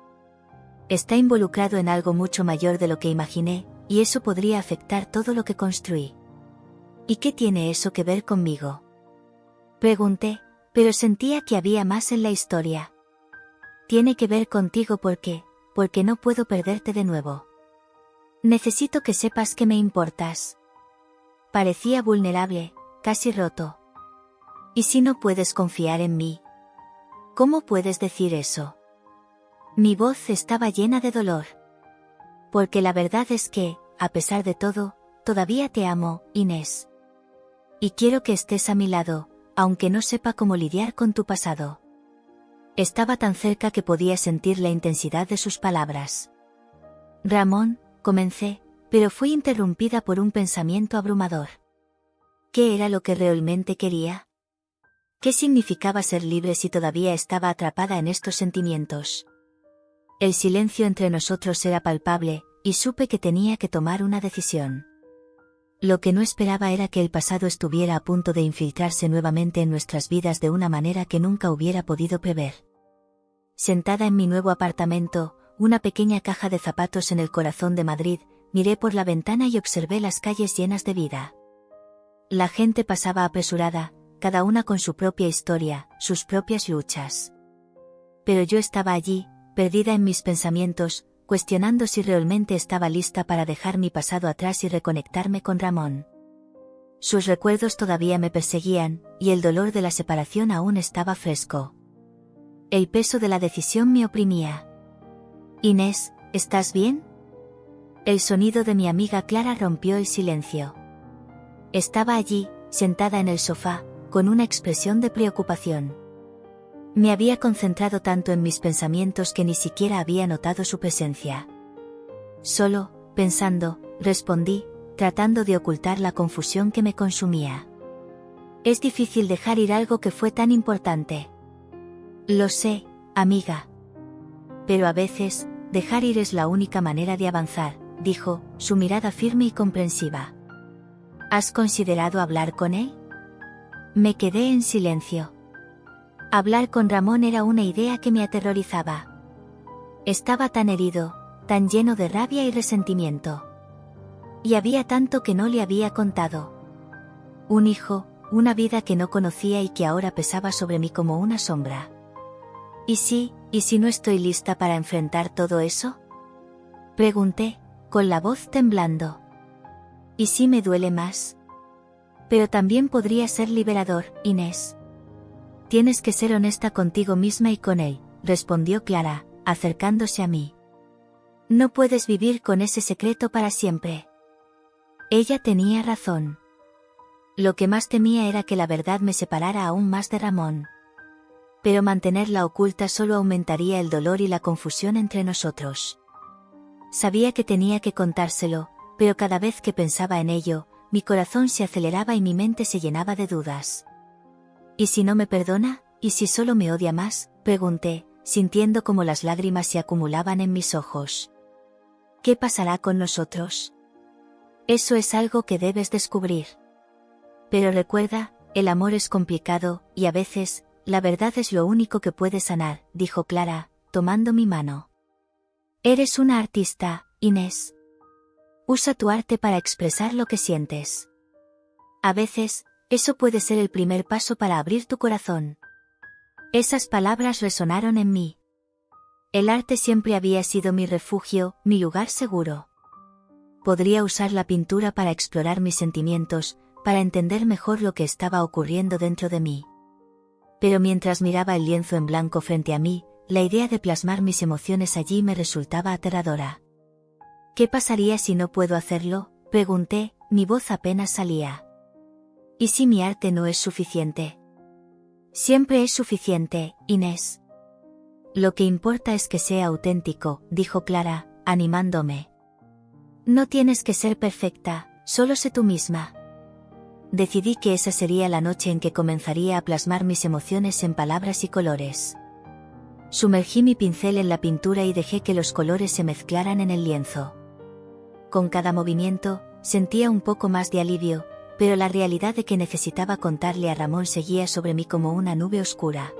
Está involucrado en algo mucho mayor de lo que imaginé, y eso podría afectar todo lo que construí. ¿Y qué tiene eso que ver conmigo? Pregunté, pero sentía que había más en la historia. Tiene que ver contigo porque no puedo perderte de nuevo. Necesito que sepas que me importas. Parecía vulnerable, casi roto. ¿Y si no puedes confiar en mí? ¿Cómo puedes decir eso? Mi voz estaba llena de dolor. Porque la verdad es que, a pesar de todo, todavía te amo, Inés. Y quiero que estés a mi lado, aunque no sepa cómo lidiar con tu pasado. Estaba tan cerca que podía sentir la intensidad de sus palabras. Ramón, comencé, pero fui interrumpida por un pensamiento abrumador. ¿Qué era lo que realmente quería? ¿Qué significaba ser libre si todavía estaba atrapada en estos sentimientos? El silencio entre nosotros era palpable, y supe que tenía que tomar una decisión. Lo que no esperaba era que el pasado estuviera a punto de infiltrarse nuevamente en nuestras vidas de una manera que nunca hubiera podido prever. Sentada en mi nuevo apartamento, una pequeña caja de zapatos en el corazón de Madrid, miré por la ventana y observé las calles llenas de vida. La gente pasaba apresurada, cada una con su propia historia, sus propias luchas. Pero yo estaba allí, perdida en mis pensamientos, cuestionando si realmente estaba lista para dejar mi pasado atrás y reconectarme con Ramón. Sus recuerdos todavía me perseguían, y el dolor de la separación aún estaba fresco. El peso de la decisión me oprimía. Inés, ¿estás bien? El sonido de mi amiga Clara rompió el silencio. Estaba allí, sentada en el sofá, con una expresión de preocupación. Me había concentrado tanto en mis pensamientos que ni siquiera había notado su presencia. Solo, pensando, respondí, tratando de ocultar la confusión que me consumía. Es difícil dejar ir algo que fue tan importante. Lo sé, amiga. Pero a veces, dejar ir es la única manera de avanzar, dijo, su mirada firme y comprensiva. ¿Has considerado hablar con él? Me quedé en silencio. Hablar con Ramón era una idea que me aterrorizaba. Estaba tan herido, tan lleno de rabia y resentimiento. Y había tanto que no le había contado. Un hijo, una vida que no conocía y que ahora pesaba sobre mí como una sombra. ¿Y si no estoy lista para enfrentar todo eso? Pregunté, con la voz temblando. ¿Y si me duele más? Pero también podría ser liberador, Inés. Tienes que ser honesta contigo misma y con él, respondió Clara, acercándose a mí. No puedes vivir con ese secreto para siempre. Ella tenía razón. Lo que más temía era que la verdad me separara aún más de Ramón. Pero mantenerla oculta solo aumentaría el dolor y la confusión entre nosotros. Sabía que tenía que contárselo, pero cada vez que pensaba en ello, mi corazón se aceleraba y mi mente se llenaba de dudas. ¿Y si no me perdona? ¿Y si solo me odia más? Pregunté, sintiendo como las lágrimas se acumulaban en mis ojos. ¿Qué pasará con nosotros? Eso es algo que debes descubrir. Pero recuerda, el amor es complicado, y a veces, la verdad es lo único que puede sanar, dijo Clara, tomando mi mano. Eres una artista, Inés. Usa tu arte para expresar lo que sientes. A veces, eso puede ser el primer paso para abrir tu corazón. Esas palabras resonaron en mí. El arte siempre había sido mi refugio, mi lugar seguro. Podría usar la pintura para explorar mis sentimientos, para entender mejor lo que estaba ocurriendo dentro de mí. Pero mientras miraba el lienzo en blanco frente a mí, la idea de plasmar mis emociones allí me resultaba aterradora. ¿Qué pasaría si no puedo hacerlo? Pregunté, mi voz apenas salía. ¿Y si mi arte no es suficiente? Siempre es suficiente, Inés. Lo que importa es que sea auténtico, dijo Clara, animándome. No tienes que ser perfecta, solo sé tú misma. Decidí que esa sería la noche en que comenzaría a plasmar mis emociones en palabras y colores. Sumergí mi pincel en la pintura y dejé que los colores se mezclaran en el lienzo. Con cada movimiento, sentía un poco más de alivio, pero la realidad de que necesitaba contarle a Ramón seguía sobre mí como una nube oscura.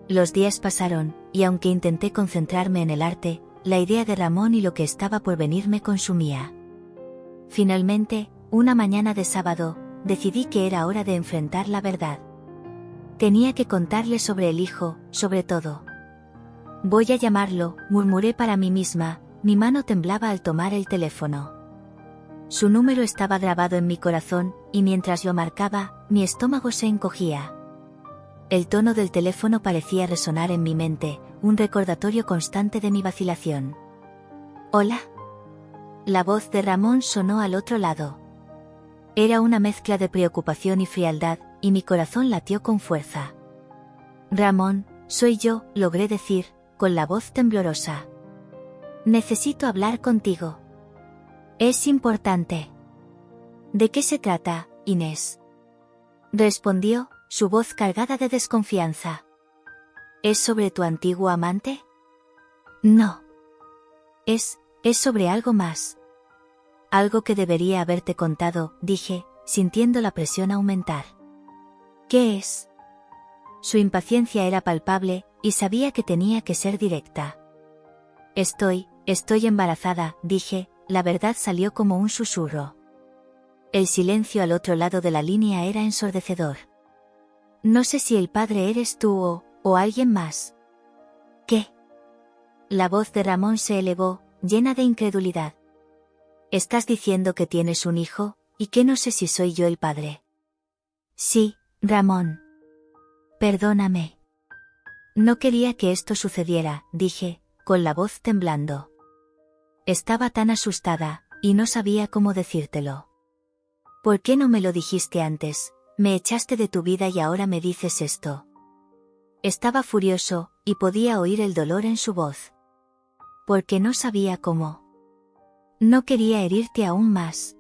Los días pasaron, y aunque intenté concentrarme en el arte, la idea de Ramón y lo que estaba por venir me consumía. Finalmente, una mañana de sábado, decidí que era hora de enfrentar la verdad. Tenía que contarle sobre el hijo, sobre todo. Voy a llamarlo, murmuré para mí misma, mi mano temblaba al tomar el teléfono. Su número estaba grabado en mi corazón, y mientras lo marcaba, mi estómago se encogía. El tono del teléfono parecía resonar en mi mente, un recordatorio constante de mi vacilación. ¿Hola? La voz de Ramón sonó al otro lado. Era una mezcla de preocupación y frialdad, y mi corazón latió con fuerza. Ramón, soy yo, logré decir, con la voz temblorosa. Necesito hablar contigo. Es importante. ¿De qué se trata, Inés? Respondió, su voz cargada de desconfianza. ¿Es sobre tu antiguo amante? No. Es sobre algo más. Algo que debería haberte contado, dije, sintiendo la presión aumentar. ¿Qué es? Su impaciencia era palpable, y sabía que tenía que ser directa. Estoy embarazada, dije, la verdad salió como un susurro. El silencio al otro lado de la línea era ensordecedor. No sé si el padre eres tú o alguien más. ¿Qué? La voz de Ramón se elevó, llena de incredulidad. ¿Estás diciendo que tienes un hijo, y que no sé si soy yo el padre? Sí, Ramón. Perdóname. No quería que esto sucediera, dije, con la voz temblando. Estaba tan asustada, y no sabía cómo decírtelo. ¿Por qué no me lo dijiste antes? Me echaste de tu vida y ahora me dices esto. Estaba furioso, y podía oír el dolor en su voz. Porque no sabía cómo. No quería herirte aún más.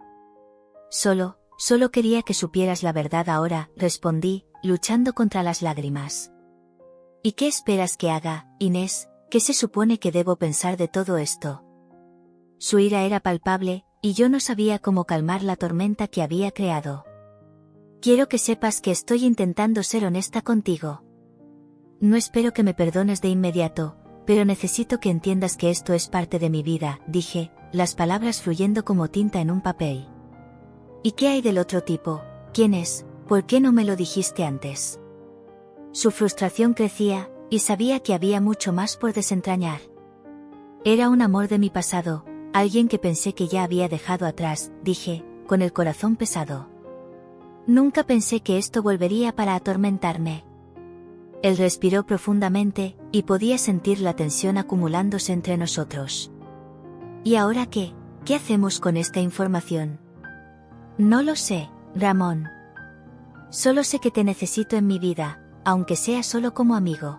Solo quería que supieras la verdad ahora, respondí, luchando contra las lágrimas. ¿Y qué esperas que haga, Inés? ¿Qué se supone que debo pensar de todo esto? Su ira era palpable, y yo no sabía cómo calmar la tormenta que había creado. Quiero que sepas que estoy intentando ser honesta contigo. No espero que me perdones de inmediato, pero necesito que entiendas que esto es parte de mi vida, dije, las palabras fluyendo como tinta en un papel. ¿Y qué hay del otro tipo? ¿Quién es? ¿Por qué no me lo dijiste antes? Su frustración crecía, y sabía que había mucho más por desentrañar. Era un amor de mi pasado, alguien que pensé que ya había dejado atrás, dije, con el corazón pesado. Nunca pensé que esto volvería para atormentarme. Él respiró profundamente, y podía sentir la tensión acumulándose entre nosotros. ¿Y ahora qué? ¿Qué hacemos con esta información? No lo sé, Ramón. Solo sé que te necesito en mi vida, aunque sea solo como amigo.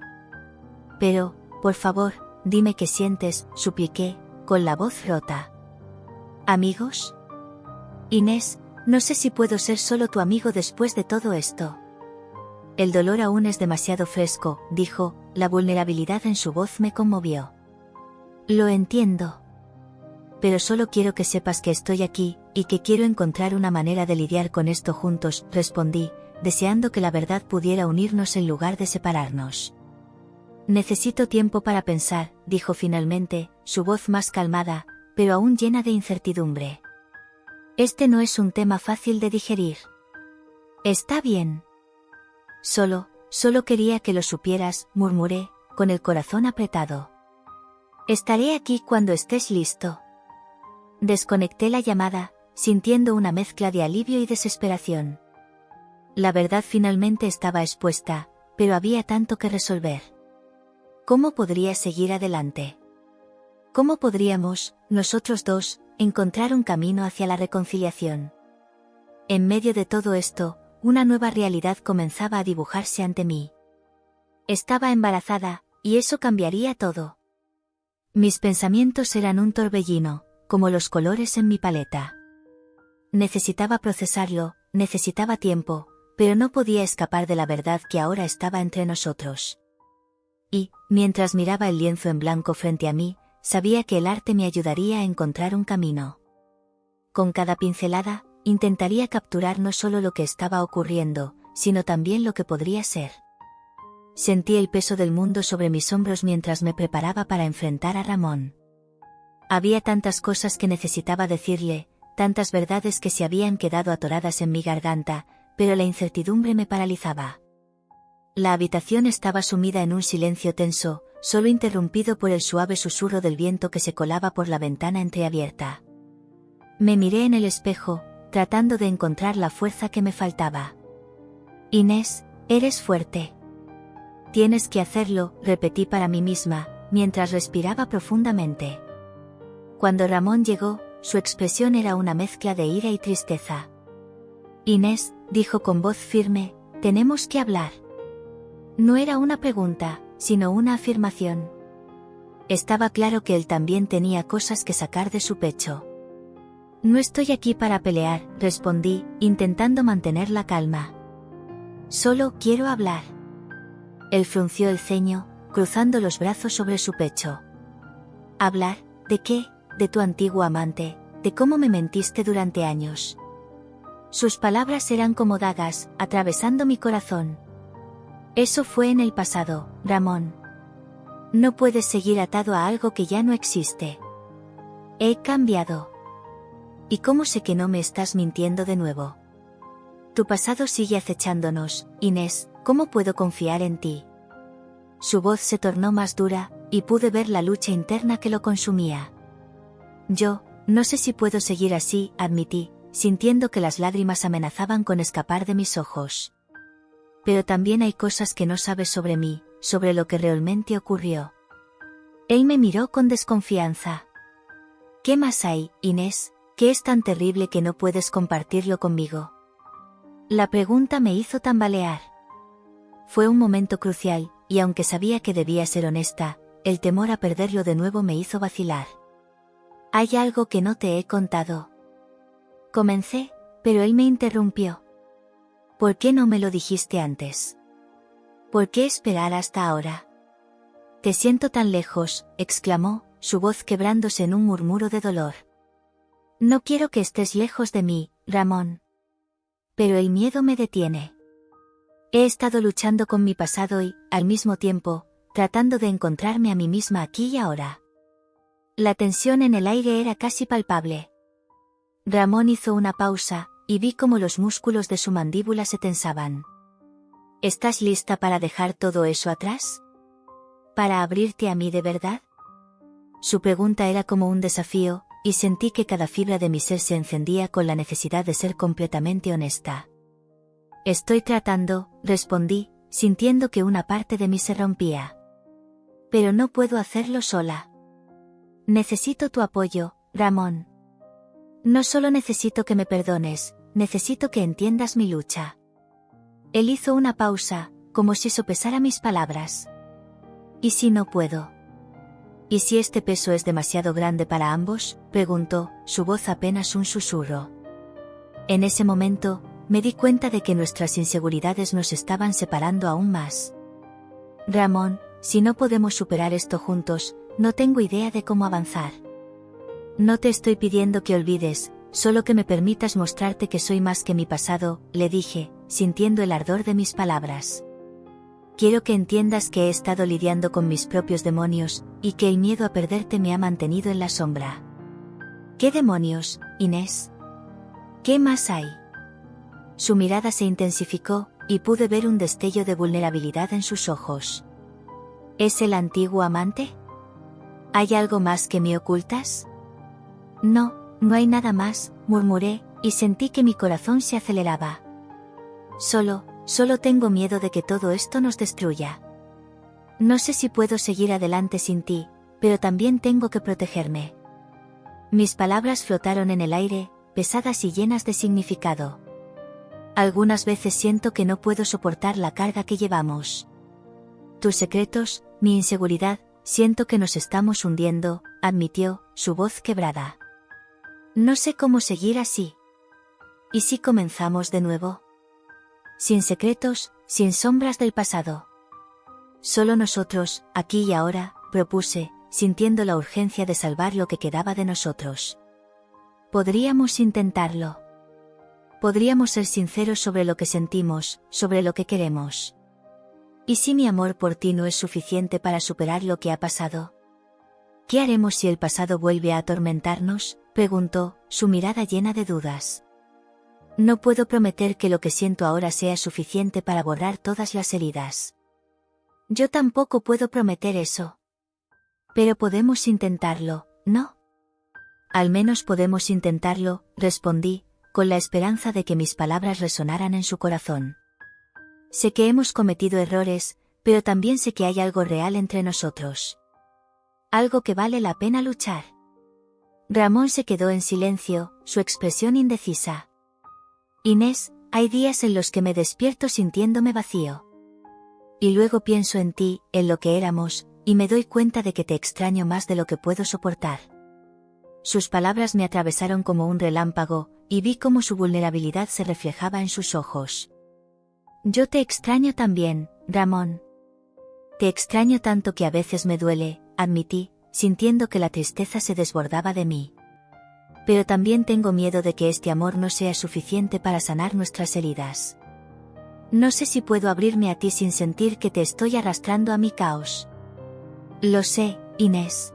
Pero, por favor, dime qué sientes, supliqué, con la voz rota. ¿Amigos? Inés, no sé si puedo ser solo tu amigo después de todo esto. El dolor aún es demasiado fresco, dijo, la vulnerabilidad en su voz me conmovió. Lo entiendo. Pero solo quiero que sepas que estoy aquí, y que quiero encontrar una manera de lidiar con esto juntos, respondí, deseando que la verdad pudiera unirnos en lugar de separarnos. Necesito tiempo para pensar, dijo finalmente, su voz más calmada, pero aún llena de incertidumbre. Este no es un tema fácil de digerir. Está bien. Solo quería que lo supieras, murmuré, con el corazón apretado. Estaré aquí cuando estés listo. Desconecté la llamada, sintiendo una mezcla de alivio y desesperación. La verdad finalmente estaba expuesta, pero había tanto que resolver. ¿Cómo podría seguir adelante? ¿Cómo podríamos, nosotros dos, encontrar un camino hacia la reconciliación? En medio de todo esto, una nueva realidad comenzaba a dibujarse ante mí. Estaba embarazada, y eso cambiaría todo. Mis pensamientos eran un torbellino, como los colores en mi paleta. Necesitaba procesarlo, necesitaba tiempo, pero no podía escapar de la verdad que ahora estaba entre nosotros. Y, mientras miraba el lienzo en blanco frente a mí, sabía que el arte me ayudaría a encontrar un camino. Con cada pincelada, intentaría capturar no solo lo que estaba ocurriendo, sino también lo que podría ser. Sentí el peso del mundo sobre mis hombros mientras me preparaba para enfrentar a Ramón. Había tantas cosas que necesitaba decirle, tantas verdades que se habían quedado atoradas en mi garganta, pero la incertidumbre me paralizaba. La habitación estaba sumida en un silencio tenso, solo interrumpido por el suave susurro del viento que se colaba por la ventana entreabierta. Me miré en el espejo, tratando de encontrar la fuerza que me faltaba. Inés, eres fuerte. Tienes que hacerlo, repetí para mí misma, mientras respiraba profundamente. Cuando Ramón llegó, su expresión era una mezcla de ira y tristeza. Inés, dijo con voz firme, tenemos que hablar. No era una pregunta, sino una afirmación. Estaba claro que él también tenía cosas que sacar de su pecho. No estoy aquí para pelear, respondí, intentando mantener la calma. Solo quiero hablar. Él frunció el ceño, cruzando los brazos sobre su pecho. ¿Hablar? ¿De qué? De tu antiguo amante, de cómo me mentiste durante años. Sus palabras eran como dagas, atravesando mi corazón. Eso fue en el pasado, Ramón. No puedes seguir atado a algo que ya no existe. He cambiado. ¿Y cómo sé que no me estás mintiendo de nuevo? Tu pasado sigue acechándonos, Inés, ¿cómo puedo confiar en ti? Su voz se tornó más dura, y pude ver la lucha interna que lo consumía. Yo, no sé si puedo seguir así, admití, sintiendo que las lágrimas amenazaban con escapar de mis ojos. Pero también hay cosas que no sabes sobre mí, sobre lo que realmente ocurrió. Él me miró con desconfianza. ¿Qué más hay, Inés, que es tan terrible que no puedes compartirlo conmigo? La pregunta me hizo tambalear. Fue un momento crucial, y aunque sabía que debía ser honesta, el temor a perderlo de nuevo me hizo vacilar. Hay algo que no te he contado. Comencé, pero él me interrumpió. ¿Por qué no me lo dijiste antes? ¿Por qué esperar hasta ahora? Te siento tan lejos, exclamó, su voz quebrándose en un murmuro de dolor. No quiero que estés lejos de mí, Ramón. Pero el miedo me detiene. He estado luchando con mi pasado y, al mismo tiempo, tratando de encontrarme a mí misma aquí y ahora. La tensión en el aire era casi palpable. Ramón hizo una pausa, y vi cómo los músculos de su mandíbula se tensaban. ¿Estás lista para dejar todo eso atrás? ¿Para abrirte a mí de verdad? Su pregunta era como un desafío, y sentí que cada fibra de mi ser se encendía con la necesidad de ser completamente honesta. Estoy tratando, respondí, sintiendo que una parte de mí se rompía. Pero no puedo hacerlo sola. Necesito tu apoyo, Ramón. No solo necesito que me perdones, necesito que entiendas mi lucha. Él hizo una pausa, como si sopesara mis palabras. ¿Y si no puedo? ¿Y si este peso es demasiado grande para ambos?, preguntó, su voz apenas un susurro. En ese momento, me di cuenta de que nuestras inseguridades nos estaban separando aún más. Ramón, si no podemos superar esto juntos, no tengo idea de cómo avanzar. No te estoy pidiendo que olvides, solo que me permitas mostrarte que soy más que mi pasado, le dije, sintiendo el ardor de mis palabras. Quiero que entiendas que he estado lidiando con mis propios demonios, y que el miedo a perderte me ha mantenido en la sombra. ¿Qué demonios, Inés? ¿Qué más hay? Su mirada se intensificó, y pude ver un destello de vulnerabilidad en sus ojos. ¿Es el antiguo amante? ¿Hay algo más que me ocultas? No, no hay nada más, murmuré, y sentí que mi corazón se aceleraba. Solo tengo miedo de que todo esto nos destruya. No sé si puedo seguir adelante sin ti, pero también tengo que protegerme. Mis palabras flotaron en el aire, pesadas y llenas de significado. Algunas veces siento que no puedo soportar la carga que llevamos. Tus secretos, mi inseguridad, siento que nos estamos hundiendo, admitió, su voz quebrada. No sé cómo seguir así. ¿Y si comenzamos de nuevo? Sin secretos, sin sombras del pasado. Solo nosotros, aquí y ahora, propuse, sintiendo la urgencia de salvar lo que quedaba de nosotros. Podríamos intentarlo. Podríamos ser sinceros sobre lo que sentimos, sobre lo que queremos. ¿Y si mi amor por ti no es suficiente para superar lo que ha pasado? ¿Qué haremos si el pasado vuelve a atormentarnos?, preguntó, su mirada llena de dudas. No puedo prometer que lo que siento ahora sea suficiente para borrar todas las heridas. Yo tampoco puedo prometer eso. Pero podemos intentarlo, ¿no? Al menos podemos intentarlo, respondí, con la esperanza de que mis palabras resonaran en su corazón. Sé que hemos cometido errores, pero también sé que hay algo real entre nosotros. Algo que vale la pena luchar. Ramón se quedó en silencio, su expresión indecisa. Inés, hay días en los que me despierto sintiéndome vacío. Y luego pienso en ti, en lo que éramos, y me doy cuenta de que te extraño más de lo que puedo soportar. Sus palabras me atravesaron como un relámpago, y vi cómo su vulnerabilidad se reflejaba en sus ojos. Yo te extraño también, Ramón. Te extraño tanto que a veces me duele, admití, sintiendo que la tristeza se desbordaba de mí. Pero también tengo miedo de que este amor no sea suficiente para sanar nuestras heridas. No sé si puedo abrirme a ti sin sentir que te estoy arrastrando a mi caos. Lo sé, Inés.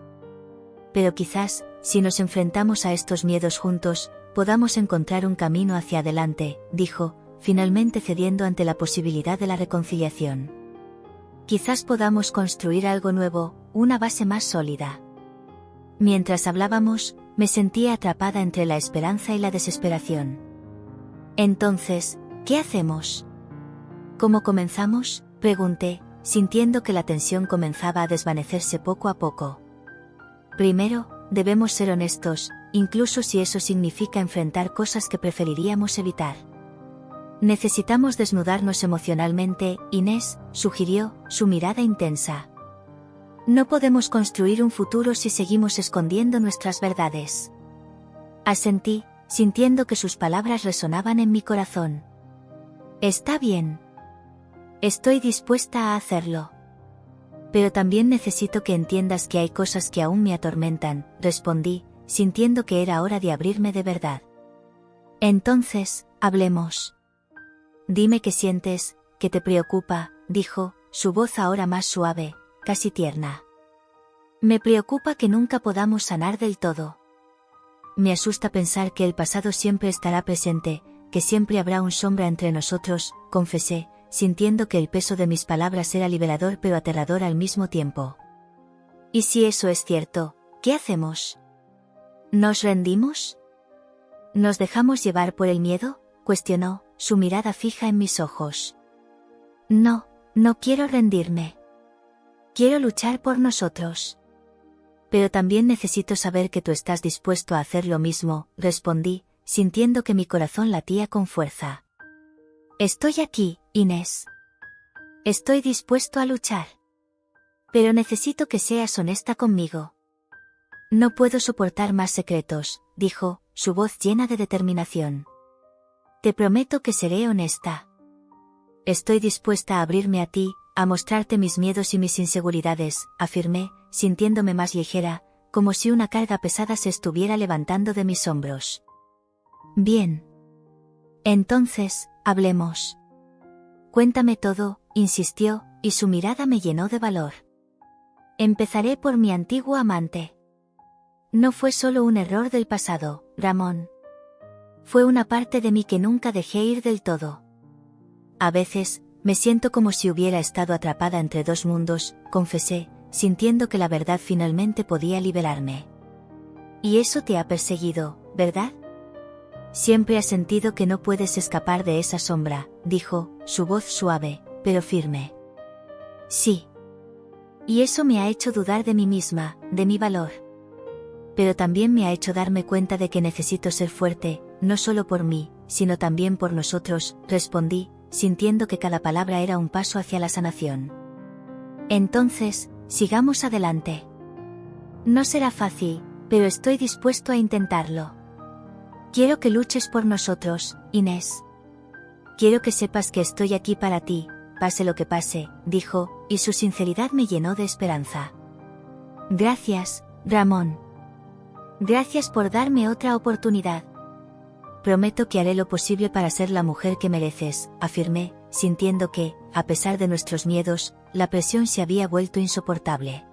Pero quizás, si nos enfrentamos a estos miedos juntos, podamos encontrar un camino hacia adelante, dijo, finalmente cediendo ante la posibilidad de la reconciliación. Quizás podamos construir algo nuevo, una base más sólida. Mientras hablábamos, me sentía atrapada entre la esperanza y la desesperación. Entonces, ¿qué hacemos? ¿Cómo comenzamos?, pregunté, sintiendo que la tensión comenzaba a desvanecerse poco a poco. Primero, debemos ser honestos, incluso si eso significa enfrentar cosas que preferiríamos evitar. Necesitamos desnudarnos emocionalmente, Inés, sugirió, su mirada intensa. No podemos construir un futuro si seguimos escondiendo nuestras verdades. Asentí, sintiendo que sus palabras resonaban en mi corazón. Está bien. Estoy dispuesta a hacerlo. Pero también necesito que entiendas que hay cosas que aún me atormentan, respondí, sintiendo que era hora de abrirme de verdad. Entonces, hablemos. Dime qué sientes, qué te preocupa, dijo, su voz ahora más suave, casi tierna. Me preocupa que nunca podamos sanar del todo. Me asusta pensar que el pasado siempre estará presente, que siempre habrá un sombra entre nosotros, confesé, sintiendo que el peso de mis palabras era liberador pero aterrador al mismo tiempo. ¿Y si eso es cierto, qué hacemos? ¿Nos rendimos? ¿Nos dejamos llevar por el miedo?, cuestionó, su mirada fija en mis ojos. No, no quiero rendirme. Quiero luchar por nosotros. Pero también necesito saber que tú estás dispuesto a hacer lo mismo, respondí, sintiendo que mi corazón latía con fuerza. Estoy aquí, Inés. Estoy dispuesto a luchar. Pero necesito que seas honesta conmigo. No puedo soportar más secretos, dijo, su voz llena de determinación. Te prometo que seré honesta. Estoy dispuesta a abrirme a ti, a mostrarte mis miedos y mis inseguridades, afirmé, sintiéndome más ligera, como si una carga pesada se estuviera levantando de mis hombros. Bien. Entonces, hablemos. Cuéntame todo, insistió, y su mirada me llenó de valor. Empezaré por mi antiguo amante. No fue solo un error del pasado, Ramón. Fue una parte de mí que nunca dejé ir del todo. A veces, me siento como si hubiera estado atrapada entre dos mundos, confesé, sintiendo que la verdad finalmente podía liberarme. Y eso te ha perseguido, ¿verdad? Siempre has sentido que no puedes escapar de esa sombra, dijo, su voz suave, pero firme. Sí. Y eso me ha hecho dudar de mí misma, de mi valor. Pero también me ha hecho darme cuenta de que necesito ser fuerte, no solo por mí, sino también por nosotros, respondí, sintiendo que cada palabra era un paso hacia la sanación. Entonces, sigamos adelante. No será fácil, pero estoy dispuesto a intentarlo. Quiero que luches por nosotros, Inés. Quiero que sepas que estoy aquí para ti, pase lo que pase, dijo, y su sinceridad me llenó de esperanza. Gracias, Ramón. Gracias por darme otra oportunidad. Prometo que haré lo posible para ser la mujer que mereces, afirmé, sintiendo que, a pesar de nuestros miedos, la presión se había vuelto insoportable.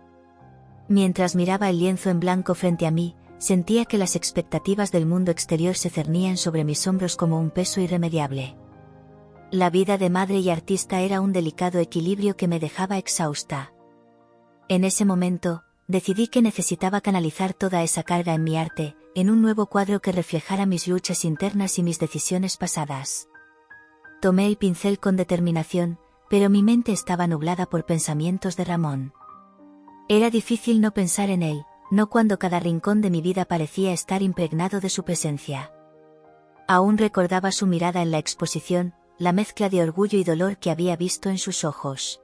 Mientras miraba el lienzo en blanco frente a mí, sentía que las expectativas del mundo exterior se cernían sobre mis hombros como un peso irremediable. La vida de madre y artista era un delicado equilibrio que me dejaba exhausta. En ese momento, decidí que necesitaba canalizar toda esa carga en mi arte, en un nuevo cuadro que reflejara mis luchas internas y mis decisiones pasadas. Tomé el pincel con determinación, pero mi mente estaba nublada por pensamientos de Ramón. Era difícil no pensar en él, no cuando cada rincón de mi vida parecía estar impregnado de su presencia. Aún recordaba su mirada en la exposición, la mezcla de orgullo y dolor que había visto en sus ojos.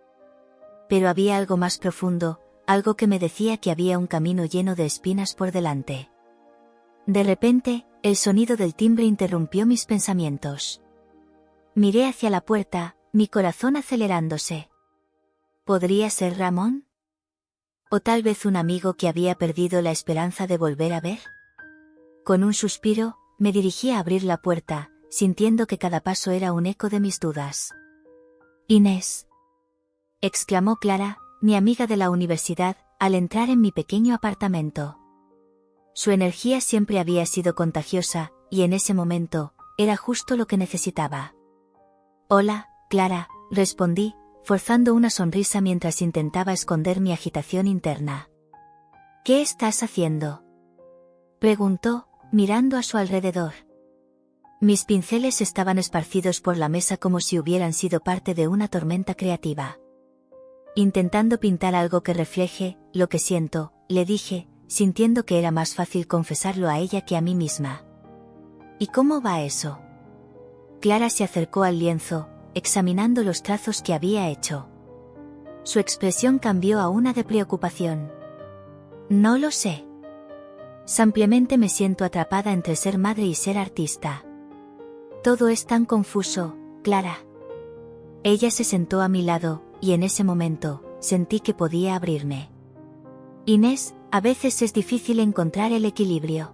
Pero había algo más profundo, algo que me decía que había un camino lleno de espinas por delante. De repente, el sonido del timbre interrumpió mis pensamientos. Miré hacia la puerta, mi corazón acelerándose. ¿Podría ser Ramón? ¿O tal vez un amigo que había perdido la esperanza de volver a ver? Con un suspiro, me dirigí a abrir la puerta, sintiendo que cada paso era un eco de mis dudas. «Inés», exclamó Clara, mi amiga de la universidad, al entrar en mi pequeño apartamento. Su energía siempre había sido contagiosa, y en ese momento, era justo lo que necesitaba. Hola, Clara, respondí, forzando una sonrisa mientras intentaba esconder mi agitación interna. ¿Qué estás haciendo?, preguntó, mirando a su alrededor. Mis pinceles estaban esparcidos por la mesa como si hubieran sido parte de una tormenta creativa. Intentando pintar algo que refleje lo que siento, le dije, sintiendo que era más fácil confesarlo a ella que a mí misma. ¿Y cómo va eso? Clara se acercó al lienzo, examinando los trazos que había hecho. Su expresión cambió a una de preocupación. No lo sé. Simplemente me siento atrapada entre ser madre y ser artista. Todo es tan confuso, Clara. Ella se sentó a mi lado, y en ese momento, sentí que podía abrirme. Inés, a veces es difícil encontrar el equilibrio.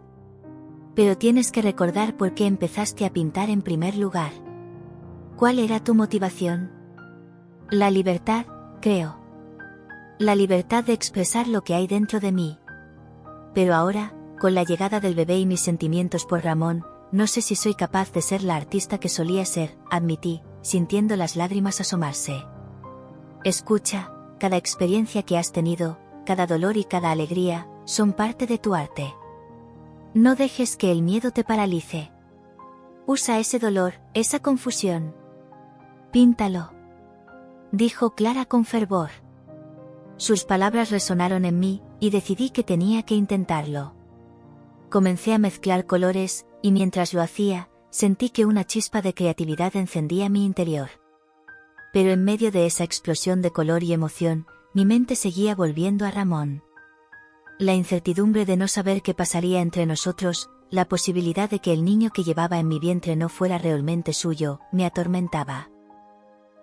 Pero tienes que recordar por qué empezaste a pintar en primer lugar. ¿Cuál era tu motivación? La libertad, creo. La libertad de expresar lo que hay dentro de mí. Pero ahora, con la llegada del bebé y mis sentimientos por Ramón, no sé si soy capaz de ser la artista que solía ser, admití, sintiendo las lágrimas asomarse. Escucha, cada experiencia que has tenido, cada dolor y cada alegría, son parte de tu arte. No dejes que el miedo te paralice. Usa ese dolor, esa confusión. Píntalo, dijo Clara con fervor. Sus palabras resonaron en mí, y decidí que tenía que intentarlo. Comencé a mezclar colores, y mientras lo hacía, sentí que una chispa de creatividad encendía mi interior. Pero en medio de esa explosión de color y emoción, mi mente seguía volviendo a Ramón. La incertidumbre de no saber qué pasaría entre nosotros, la posibilidad de que el niño que llevaba en mi vientre no fuera realmente suyo, me atormentaba.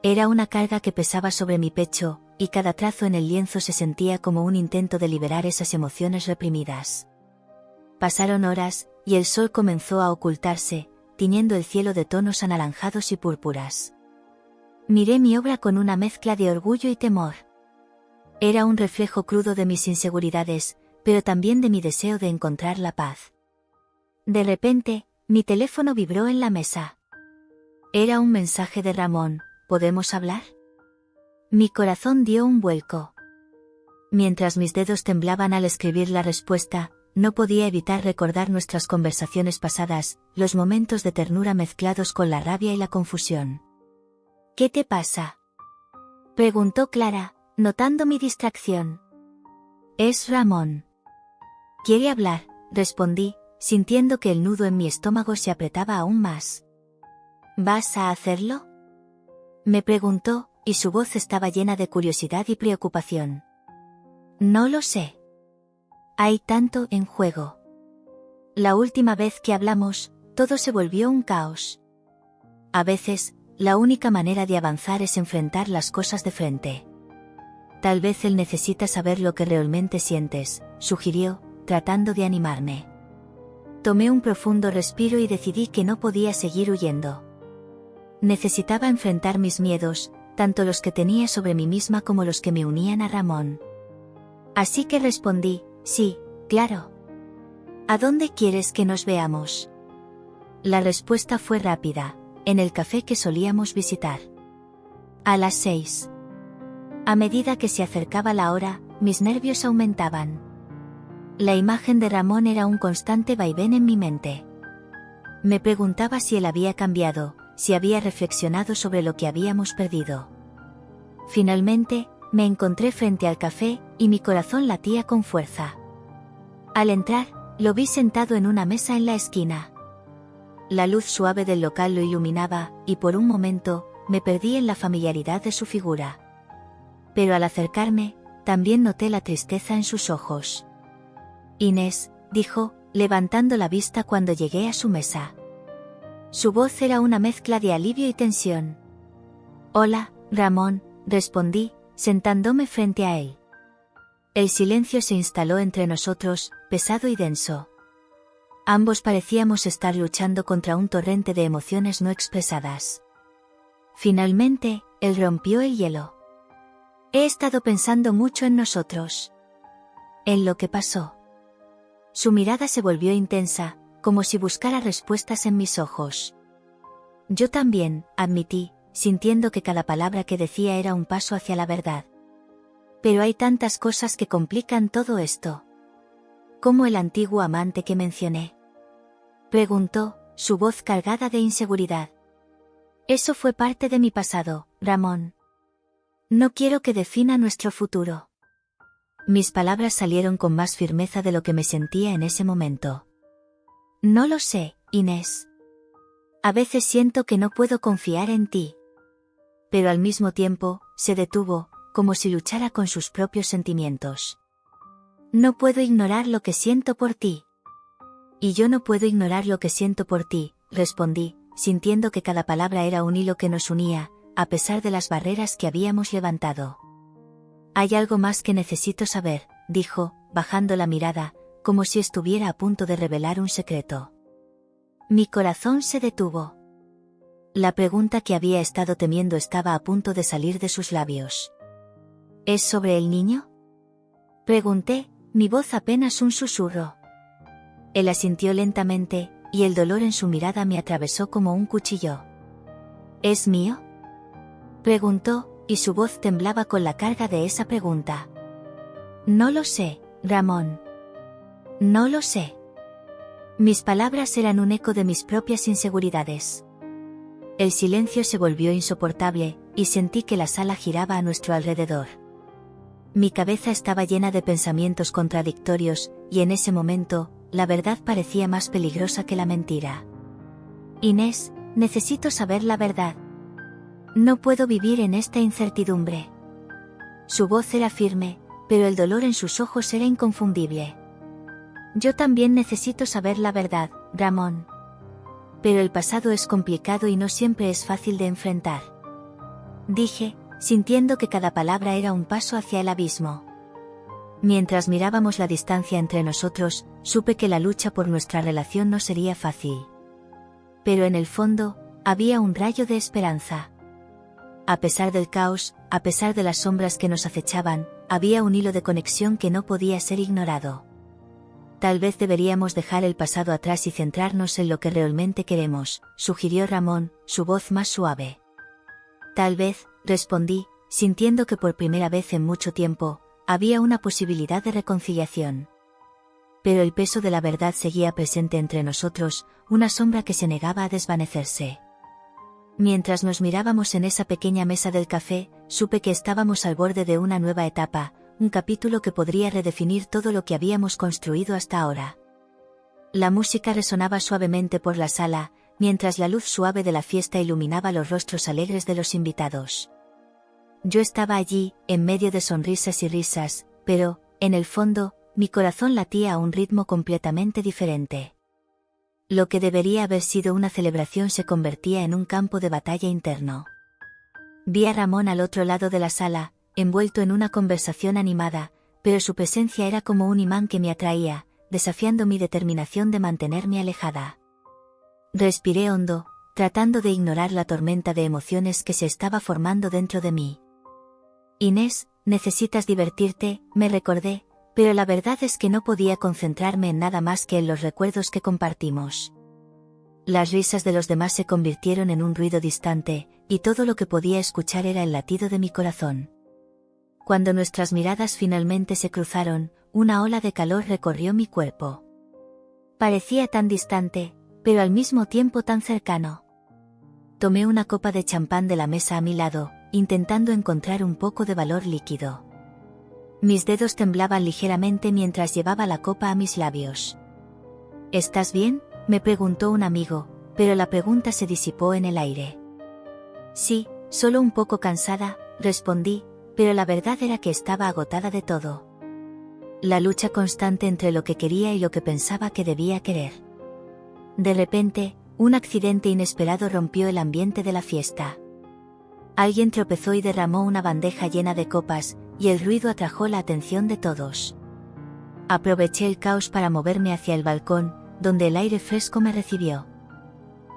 Era una carga que pesaba sobre mi pecho, y cada trazo en el lienzo se sentía como un intento de liberar esas emociones reprimidas. Pasaron horas, y el sol comenzó a ocultarse, tiñendo el cielo de tonos anaranjados y púrpuras. Miré mi obra con una mezcla de orgullo y temor. Era un reflejo crudo de mis inseguridades, pero también de mi deseo de encontrar la paz. De repente, mi teléfono vibró en la mesa. Era un mensaje de Ramón. ¿Podemos hablar? Mi corazón dio un vuelco. Mientras mis dedos temblaban al escribir la respuesta, no podía evitar recordar nuestras conversaciones pasadas, los momentos de ternura mezclados con la rabia y la confusión. ¿Qué te pasa?, preguntó Clara, notando mi distracción. Es Ramón. ¿Quiere hablar?, respondí, sintiendo que el nudo en mi estómago se apretaba aún más. ¿Vas a hacerlo?, me preguntó, y su voz estaba llena de curiosidad y preocupación. No lo sé. Hay tanto en juego. La última vez que hablamos, todo se volvió un caos. A veces, la única manera de avanzar es enfrentar las cosas de frente. Tal vez él necesita saber lo que realmente sientes, sugirió, tratando de animarme. Tomé un profundo respiro y decidí que no podía seguir huyendo. Necesitaba enfrentar mis miedos, tanto los que tenía sobre mí misma como los que me unían a Ramón. Así que respondí, sí, claro. ¿A dónde quieres que nos veamos? La respuesta fue rápida, en el café que solíamos visitar. A las 6. A medida que se acercaba la hora, mis nervios aumentaban. La imagen de Ramón era un constante vaivén en mi mente. Me preguntaba si él había cambiado, si había reflexionado sobre lo que habíamos perdido. Finalmente, me encontré frente al café, y mi corazón latía con fuerza. Al entrar, lo vi sentado en una mesa en la esquina. La luz suave del local lo iluminaba, y por un momento, me perdí en la familiaridad de su figura. Pero al acercarme, también noté la tristeza en sus ojos. Inés, dijo, levantando la vista cuando llegué a su mesa. Su voz era una mezcla de alivio y tensión. Hola, Ramón, respondí, sentándome frente a él. El silencio se instaló entre nosotros, pesado y denso. Ambos parecíamos estar luchando contra un torrente de emociones no expresadas. Finalmente, él rompió el hielo. He estado pensando mucho en nosotros. En lo que pasó. Su mirada se volvió intensa, como si buscara respuestas en mis ojos. Yo también, admití, sintiendo que cada palabra que decía era un paso hacia la verdad. Pero hay tantas cosas que complican todo esto. ¿Cómo el antiguo amante que mencioné? Preguntó, su voz cargada de inseguridad. Eso fue parte de mi pasado, Ramón. No quiero que defina nuestro futuro. Mis palabras salieron con más firmeza de lo que me sentía en ese momento. No lo sé, Inés. A veces siento que no puedo confiar en ti. Pero al mismo tiempo, se detuvo, como si luchara con sus propios sentimientos. No puedo ignorar lo que siento por ti. Y yo no puedo ignorar lo que siento por ti, respondí, sintiendo que cada palabra era un hilo que nos unía, a pesar de las barreras que habíamos levantado. Hay algo más que necesito saber, dijo, bajando la mirada, como si estuviera a punto de revelar un secreto. Mi corazón se detuvo. La pregunta que había estado temiendo estaba a punto de salir de sus labios. ¿Es sobre el niño? Pregunté, mi voz apenas un susurro. Él asintió lentamente, y el dolor en su mirada me atravesó como un cuchillo. ¿Es mío? Preguntó, y su voz temblaba con la carga de esa pregunta. No lo sé, Ramón. No lo sé. Mis palabras eran un eco de mis propias inseguridades. El silencio se volvió insoportable, y sentí que la sala giraba a nuestro alrededor. Mi cabeza estaba llena de pensamientos contradictorios, y en ese momento, la verdad parecía más peligrosa que la mentira. Inés, necesito saber la verdad. No puedo vivir en esta incertidumbre. Su voz era firme, pero el dolor en sus ojos era inconfundible. Yo también necesito saber la verdad, Ramón. Pero el pasado es complicado y no siempre es fácil de enfrentar. Dije, sintiendo que cada palabra era un paso hacia el abismo. Mientras mirábamos la distancia entre nosotros, supe que la lucha por nuestra relación no sería fácil. Pero en el fondo, había un rayo de esperanza. A pesar del caos, a pesar de las sombras que nos acechaban, había un hilo de conexión que no podía ser ignorado. Tal vez deberíamos dejar el pasado atrás y centrarnos en lo que realmente queremos, sugirió Ramón, su voz más suave. Tal vez, respondí, sintiendo que por primera vez en mucho tiempo, había una posibilidad de reconciliación. Pero el peso de la verdad seguía presente entre nosotros, una sombra que se negaba a desvanecerse. Mientras nos mirábamos en esa pequeña mesa del café, supe que estábamos al borde de una nueva etapa, un capítulo que podría redefinir todo lo que habíamos construido hasta ahora. La música resonaba suavemente por la sala, mientras la luz suave de la fiesta iluminaba los rostros alegres de los invitados. Yo estaba allí, en medio de sonrisas y risas, pero, en el fondo, mi corazón latía a un ritmo completamente diferente. Lo que debería haber sido una celebración se convertía en un campo de batalla interno. Vi a Ramón al otro lado de la sala, envuelto en una conversación animada, pero su presencia era como un imán que me atraía, desafiando mi determinación de mantenerme alejada. Respiré hondo, tratando de ignorar la tormenta de emociones que se estaba formando dentro de mí. Inés, necesitas divertirte, me recordé, pero la verdad es que no podía concentrarme en nada más que en los recuerdos que compartimos. Las risas de los demás se convirtieron en un ruido distante, y todo lo que podía escuchar era el latido de mi corazón. Cuando nuestras miradas finalmente se cruzaron, una ola de calor recorrió mi cuerpo. Parecía tan distante, pero al mismo tiempo tan cercano. Tomé una copa de champán de la mesa a mi lado, intentando encontrar un poco de valor líquido. Mis dedos temblaban ligeramente mientras llevaba la copa a mis labios. ¿Estás bien?, me preguntó un amigo, pero la pregunta se disipó en el aire. Sí, solo un poco cansada, respondí, pero la verdad era que estaba agotada de todo. La lucha constante entre lo que quería y lo que pensaba que debía querer. De repente, un accidente inesperado rompió el ambiente de la fiesta. Alguien tropezó y derramó una bandeja llena de copas, y el ruido atrajo la atención de todos. Aproveché el caos para moverme hacia el balcón, donde el aire fresco me recibió.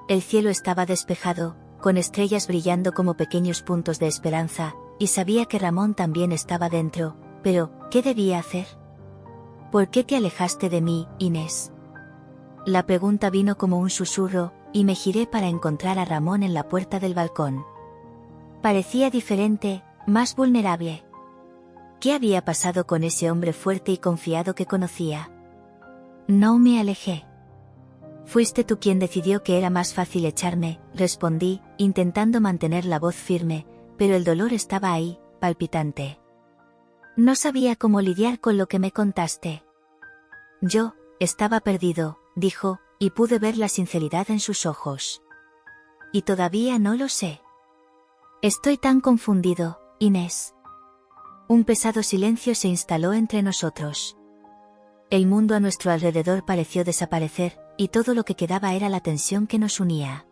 El cielo estaba despejado, con estrellas brillando como pequeños puntos de esperanza, y sabía que Ramón también estaba dentro, pero, ¿qué debía hacer? ¿Por qué te alejaste de mí, Inés? La pregunta vino como un susurro, y me giré para encontrar a Ramón en la puerta del balcón. Parecía diferente, más vulnerable. ¿Qué había pasado con ese hombre fuerte y confiado que conocía? No me alejé. Fuiste tú quien decidió que era más fácil echarme, respondí, intentando mantener la voz firme, pero el dolor estaba ahí, palpitante. No sabía cómo lidiar con lo que me contaste. Yo, estaba perdido, dijo, y pude ver la sinceridad en sus ojos. Y todavía no lo sé. Estoy tan confundido, Inés. Un pesado silencio se instaló entre nosotros. El mundo a nuestro alrededor pareció desaparecer, y todo lo que quedaba era la tensión que nos unía.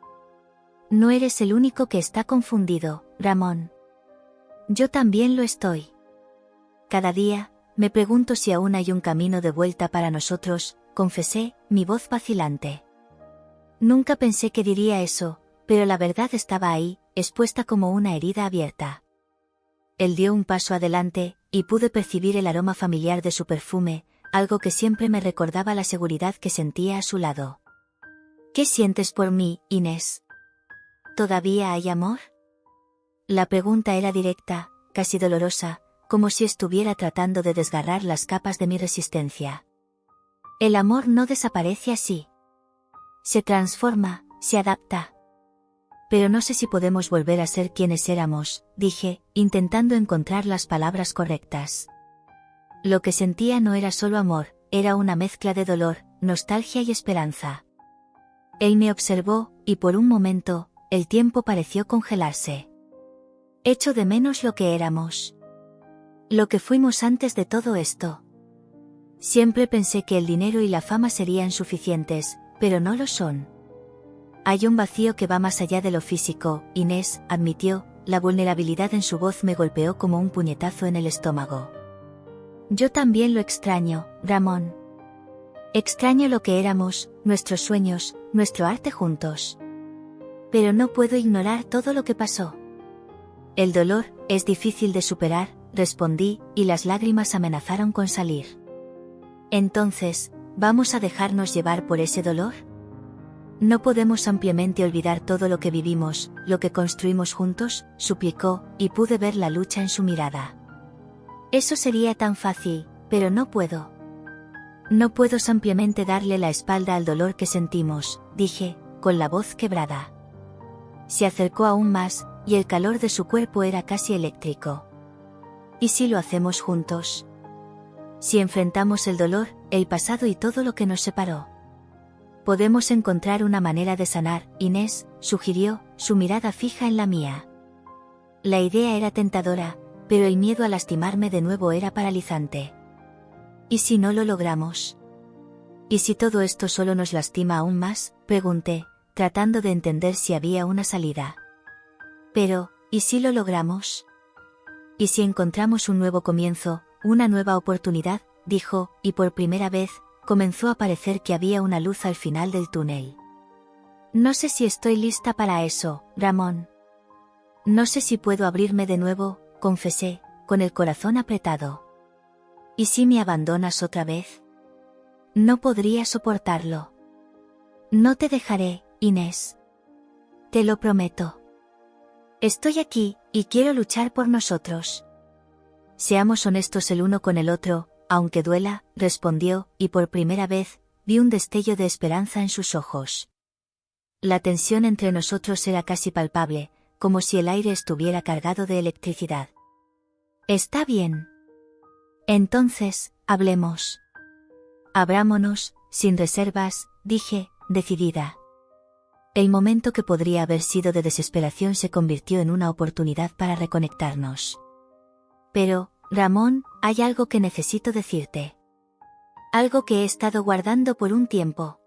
No eres el único que está confundido, Ramón. Yo también lo estoy. Cada día, me pregunto si aún hay un camino de vuelta para nosotros, confesé, mi voz vacilante. Nunca pensé que diría eso, pero la verdad estaba ahí, expuesta como una herida abierta. Él dio un paso adelante, y pude percibir el aroma familiar de su perfume, algo que siempre me recordaba la seguridad que sentía a su lado. ¿Qué sientes por mí, Inés? ¿Todavía hay amor? La pregunta era directa, casi dolorosa, como si estuviera tratando de desgarrar las capas de mi resistencia. El amor no desaparece así. Se transforma, se adapta. Pero no sé si podemos volver a ser quienes éramos, dije, intentando encontrar las palabras correctas. Lo que sentía no era solo amor, era una mezcla de dolor, nostalgia y esperanza. Él me observó, y por un momento, el tiempo pareció congelarse. Echo de menos lo que éramos. Lo que fuimos antes de todo esto. Siempre pensé que el dinero y la fama serían suficientes, pero no lo son. Hay un vacío que va más allá de lo físico, Inés, admitió, la vulnerabilidad en su voz me golpeó como un puñetazo en el estómago. Yo también lo extraño, Ramón. Extraño lo que éramos, nuestros sueños, nuestro arte juntos. Pero no puedo ignorar todo lo que pasó. El dolor es difícil de superar, respondí, y las lágrimas amenazaron con salir. Entonces, ¿vamos a dejarnos llevar por ese dolor? No podemos ampliamente olvidar todo lo que vivimos, lo que construimos juntos, suplicó, y pude ver la lucha en su mirada. Eso sería tan fácil, pero no puedo. No puedo ampliamente darle la espalda al dolor que sentimos, dije, con la voz quebrada. Se acercó aún más, y el calor de su cuerpo era casi eléctrico. ¿Y si lo hacemos juntos? Si enfrentamos el dolor, el pasado y todo lo que nos separó. Podemos encontrar una manera de sanar, Inés, sugirió, su mirada fija en la mía. La idea era tentadora, pero el miedo a lastimarme de nuevo era paralizante. ¿Y si no lo logramos? ¿Y si todo esto solo nos lastima aún más? Pregunté, tratando de entender si había una salida. Pero, ¿y si lo logramos? ¿Y si encontramos un nuevo comienzo, una nueva oportunidad? Dijo, y por primera vez, comenzó a parecer que había una luz al final del túnel. No sé si estoy lista para eso, Ramón. No sé si puedo abrirme de nuevo, confesé, con el corazón apretado. ¿Y si me abandonas otra vez? No podría soportarlo. No te dejaré, Inés. Te lo prometo. Estoy aquí, y quiero luchar por nosotros. Seamos honestos el uno con el otro, aunque duela, respondió, y por primera vez, vi un destello de esperanza en sus ojos. La tensión entre nosotros era casi palpable, como si el aire estuviera cargado de electricidad. Está bien. Entonces, hablemos. Abrámonos, sin reservas, dije, decidida. El momento que podría haber sido de desesperación se convirtió en una oportunidad para reconectarnos. Pero, Ramón, hay algo que necesito decirte. Algo que he estado guardando por un tiempo.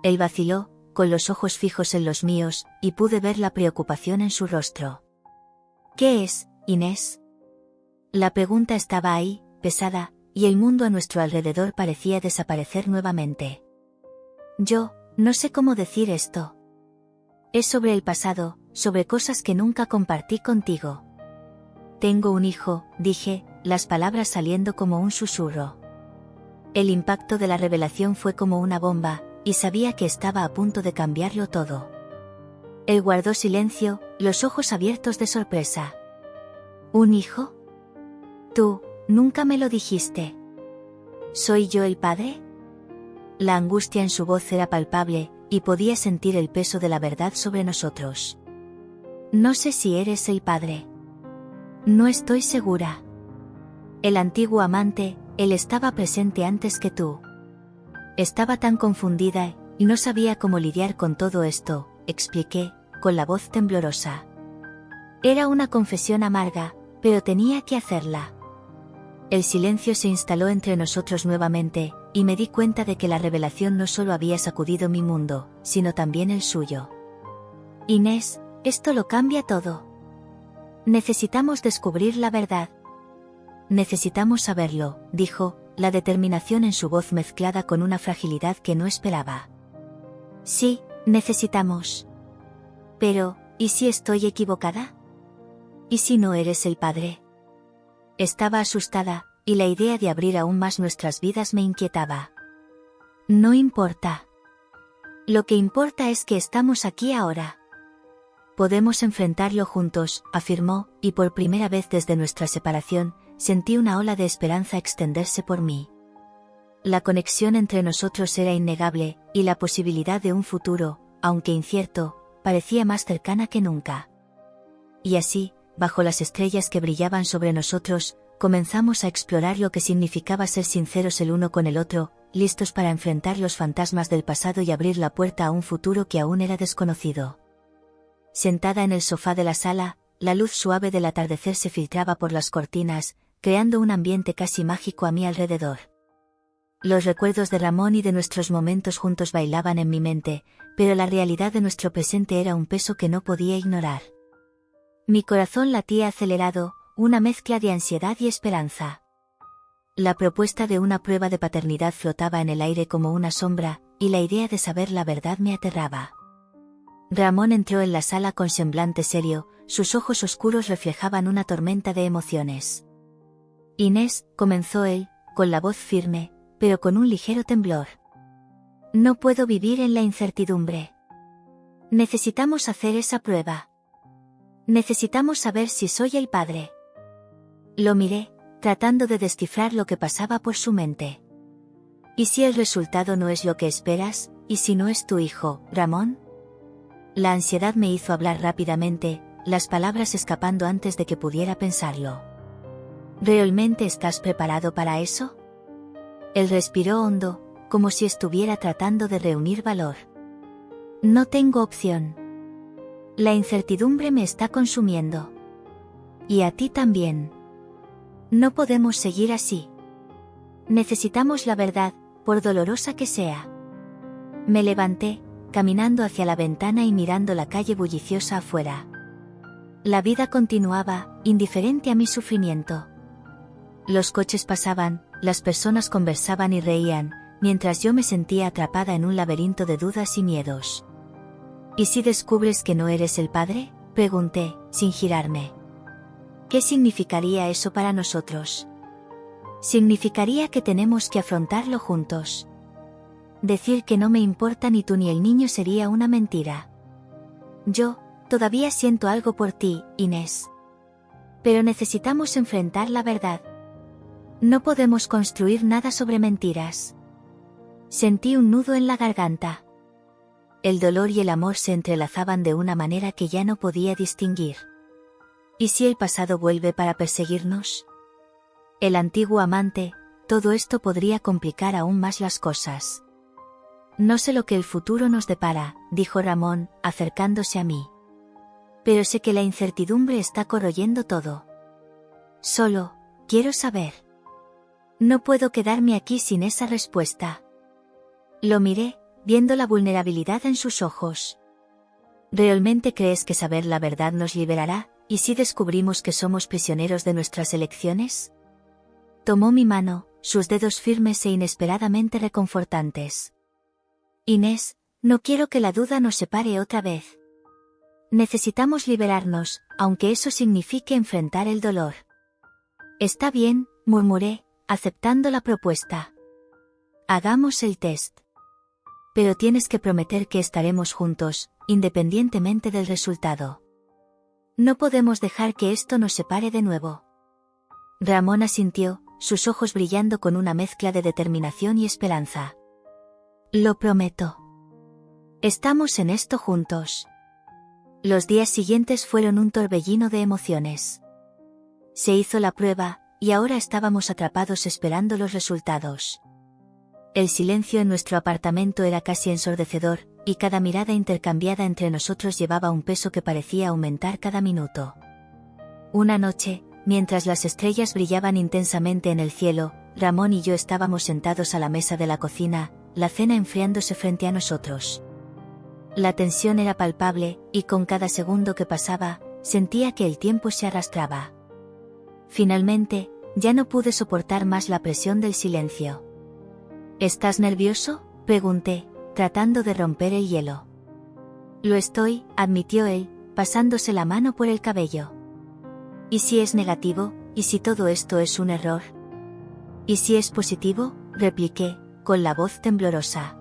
Él vaciló, con los ojos fijos en los míos, y pude ver la preocupación en su rostro. ¿Qué es, Inés? La pregunta estaba ahí, pesada, y el mundo a nuestro alrededor parecía desaparecer nuevamente. Yo, no sé cómo decir esto. Es sobre el pasado, sobre cosas que nunca compartí contigo. Tengo un hijo, dije, las palabras saliendo como un susurro. El impacto de la revelación fue como una bomba, y sabía que estaba a punto de cambiarlo todo. Él guardó silencio, los ojos abiertos de sorpresa. ¿Un hijo? Tú, nunca me lo dijiste. ¿Soy yo el padre? La angustia en su voz era palpable, y podía sentir el peso de la verdad sobre nosotros. No sé si eres el padre. No estoy segura. El antiguo amante, él estaba presente antes que tú. Estaba tan confundida, y no sabía cómo lidiar con todo esto, expliqué, con la voz temblorosa. Era una confesión amarga, pero tenía que hacerla. El silencio se instaló entre nosotros nuevamente, y me di cuenta de que la revelación no solo había sacudido mi mundo, sino también el suyo. Inés, esto lo cambia todo. Necesitamos descubrir la verdad. Necesitamos saberlo, dijo, la determinación en su voz mezclada con una fragilidad que no esperaba. Sí, necesitamos. Pero, ¿y si estoy equivocada? ¿Y si no eres el padre? Estaba asustada, y la idea de abrir aún más nuestras vidas me inquietaba. No importa. Lo que importa es que estamos aquí ahora. Podemos enfrentarlo juntos, afirmó, y por primera vez desde nuestra separación, sentí una ola de esperanza extenderse por mí. La conexión entre nosotros era innegable, y la posibilidad de un futuro, aunque incierto, parecía más cercana que nunca. Y así, bajo las estrellas que brillaban sobre nosotros, comenzamos a explorar lo que significaba ser sinceros el uno con el otro, listos para enfrentar los fantasmas del pasado y abrir la puerta a un futuro que aún era desconocido. Sentada en el sofá de la sala, la luz suave del atardecer se filtraba por las cortinas, creando un ambiente casi mágico a mi alrededor. Los recuerdos de Ramón y de nuestros momentos juntos bailaban en mi mente, pero la realidad de nuestro presente era un peso que no podía ignorar. Mi corazón latía acelerado, una mezcla de ansiedad y esperanza. La propuesta de una prueba de paternidad flotaba en el aire como una sombra, y la idea de saber la verdad me aterraba. Ramón entró en la sala con semblante serio, sus ojos oscuros reflejaban una tormenta de emociones. Inés, comenzó él, con la voz firme, pero con un ligero temblor. No puedo vivir en la incertidumbre. Necesitamos hacer esa prueba. Necesitamos saber si soy el padre. Lo miré, tratando de descifrar lo que pasaba por su mente. ¿Y si el resultado no es lo que esperas? ¿Y si no es tu hijo, Ramón? La ansiedad me hizo hablar rápidamente, las palabras escapando antes de que pudiera pensarlo. ¿Realmente estás preparado para eso? Él respiró hondo, como si estuviera tratando de reunir valor. No tengo opción. La incertidumbre me está consumiendo. Y a ti también. No podemos seguir así. Necesitamos la verdad, por dolorosa que sea. Me levanté, caminando hacia la ventana y mirando la calle bulliciosa afuera. La vida continuaba, indiferente a mi sufrimiento. Los coches pasaban, las personas conversaban y reían, mientras yo me sentía atrapada en un laberinto de dudas y miedos. ¿Y si descubres que no eres el padre?, pregunté, sin girarme. ¿Qué significaría eso para nosotros? Significaría que tenemos que afrontarlo juntos. Decir que no me importa ni tú ni el niño sería una mentira. Yo, todavía siento algo por ti, Inés. Pero necesitamos enfrentar la verdad. No podemos construir nada sobre mentiras. Sentí un nudo en la garganta. El dolor y el amor se entrelazaban de una manera que ya no podía distinguir. ¿Y si el pasado vuelve para perseguirnos? El antiguo amante, todo esto podría complicar aún más las cosas. No sé lo que el futuro nos depara, dijo Ramón, acercándose a mí. Pero sé que la incertidumbre está corroyendo todo. Solo, quiero saber. No puedo quedarme aquí sin esa respuesta. Lo miré, viendo la vulnerabilidad en sus ojos. ¿Realmente crees que saber la verdad nos liberará, y si descubrimos que somos prisioneros de nuestras elecciones? Tomó mi mano, sus dedos firmes e inesperadamente reconfortantes. Inés, no quiero que la duda nos separe otra vez. Necesitamos liberarnos, aunque eso signifique enfrentar el dolor. Está bien, murmuré, aceptando la propuesta. Hagamos el test. Pero tienes que prometer que estaremos juntos, independientemente del resultado. No podemos dejar que esto nos separe de nuevo. Ramón asintió, sus ojos brillando con una mezcla de determinación y esperanza. Lo prometo. Estamos en esto juntos. Los días siguientes fueron un torbellino de emociones. Se hizo la prueba, y ahora estábamos atrapados esperando los resultados. El silencio en nuestro apartamento era casi ensordecedor, y cada mirada intercambiada entre nosotros llevaba un peso que parecía aumentar cada minuto. Una noche, mientras las estrellas brillaban intensamente en el cielo, Ramón y yo estábamos sentados a la mesa de la cocina, la cena enfriándose frente a nosotros. La tensión era palpable, y con cada segundo que pasaba, sentía que el tiempo se arrastraba. Finalmente, ya no pude soportar más la presión del silencio. ¿Estás nervioso?, pregunté, tratando de romper el hielo. Lo estoy, admitió él, pasándose la mano por el cabello. ¿Y si es negativo? ¿Y si todo esto es un error? ¿Y si es positivo?, repliqué, con la voz temblorosa.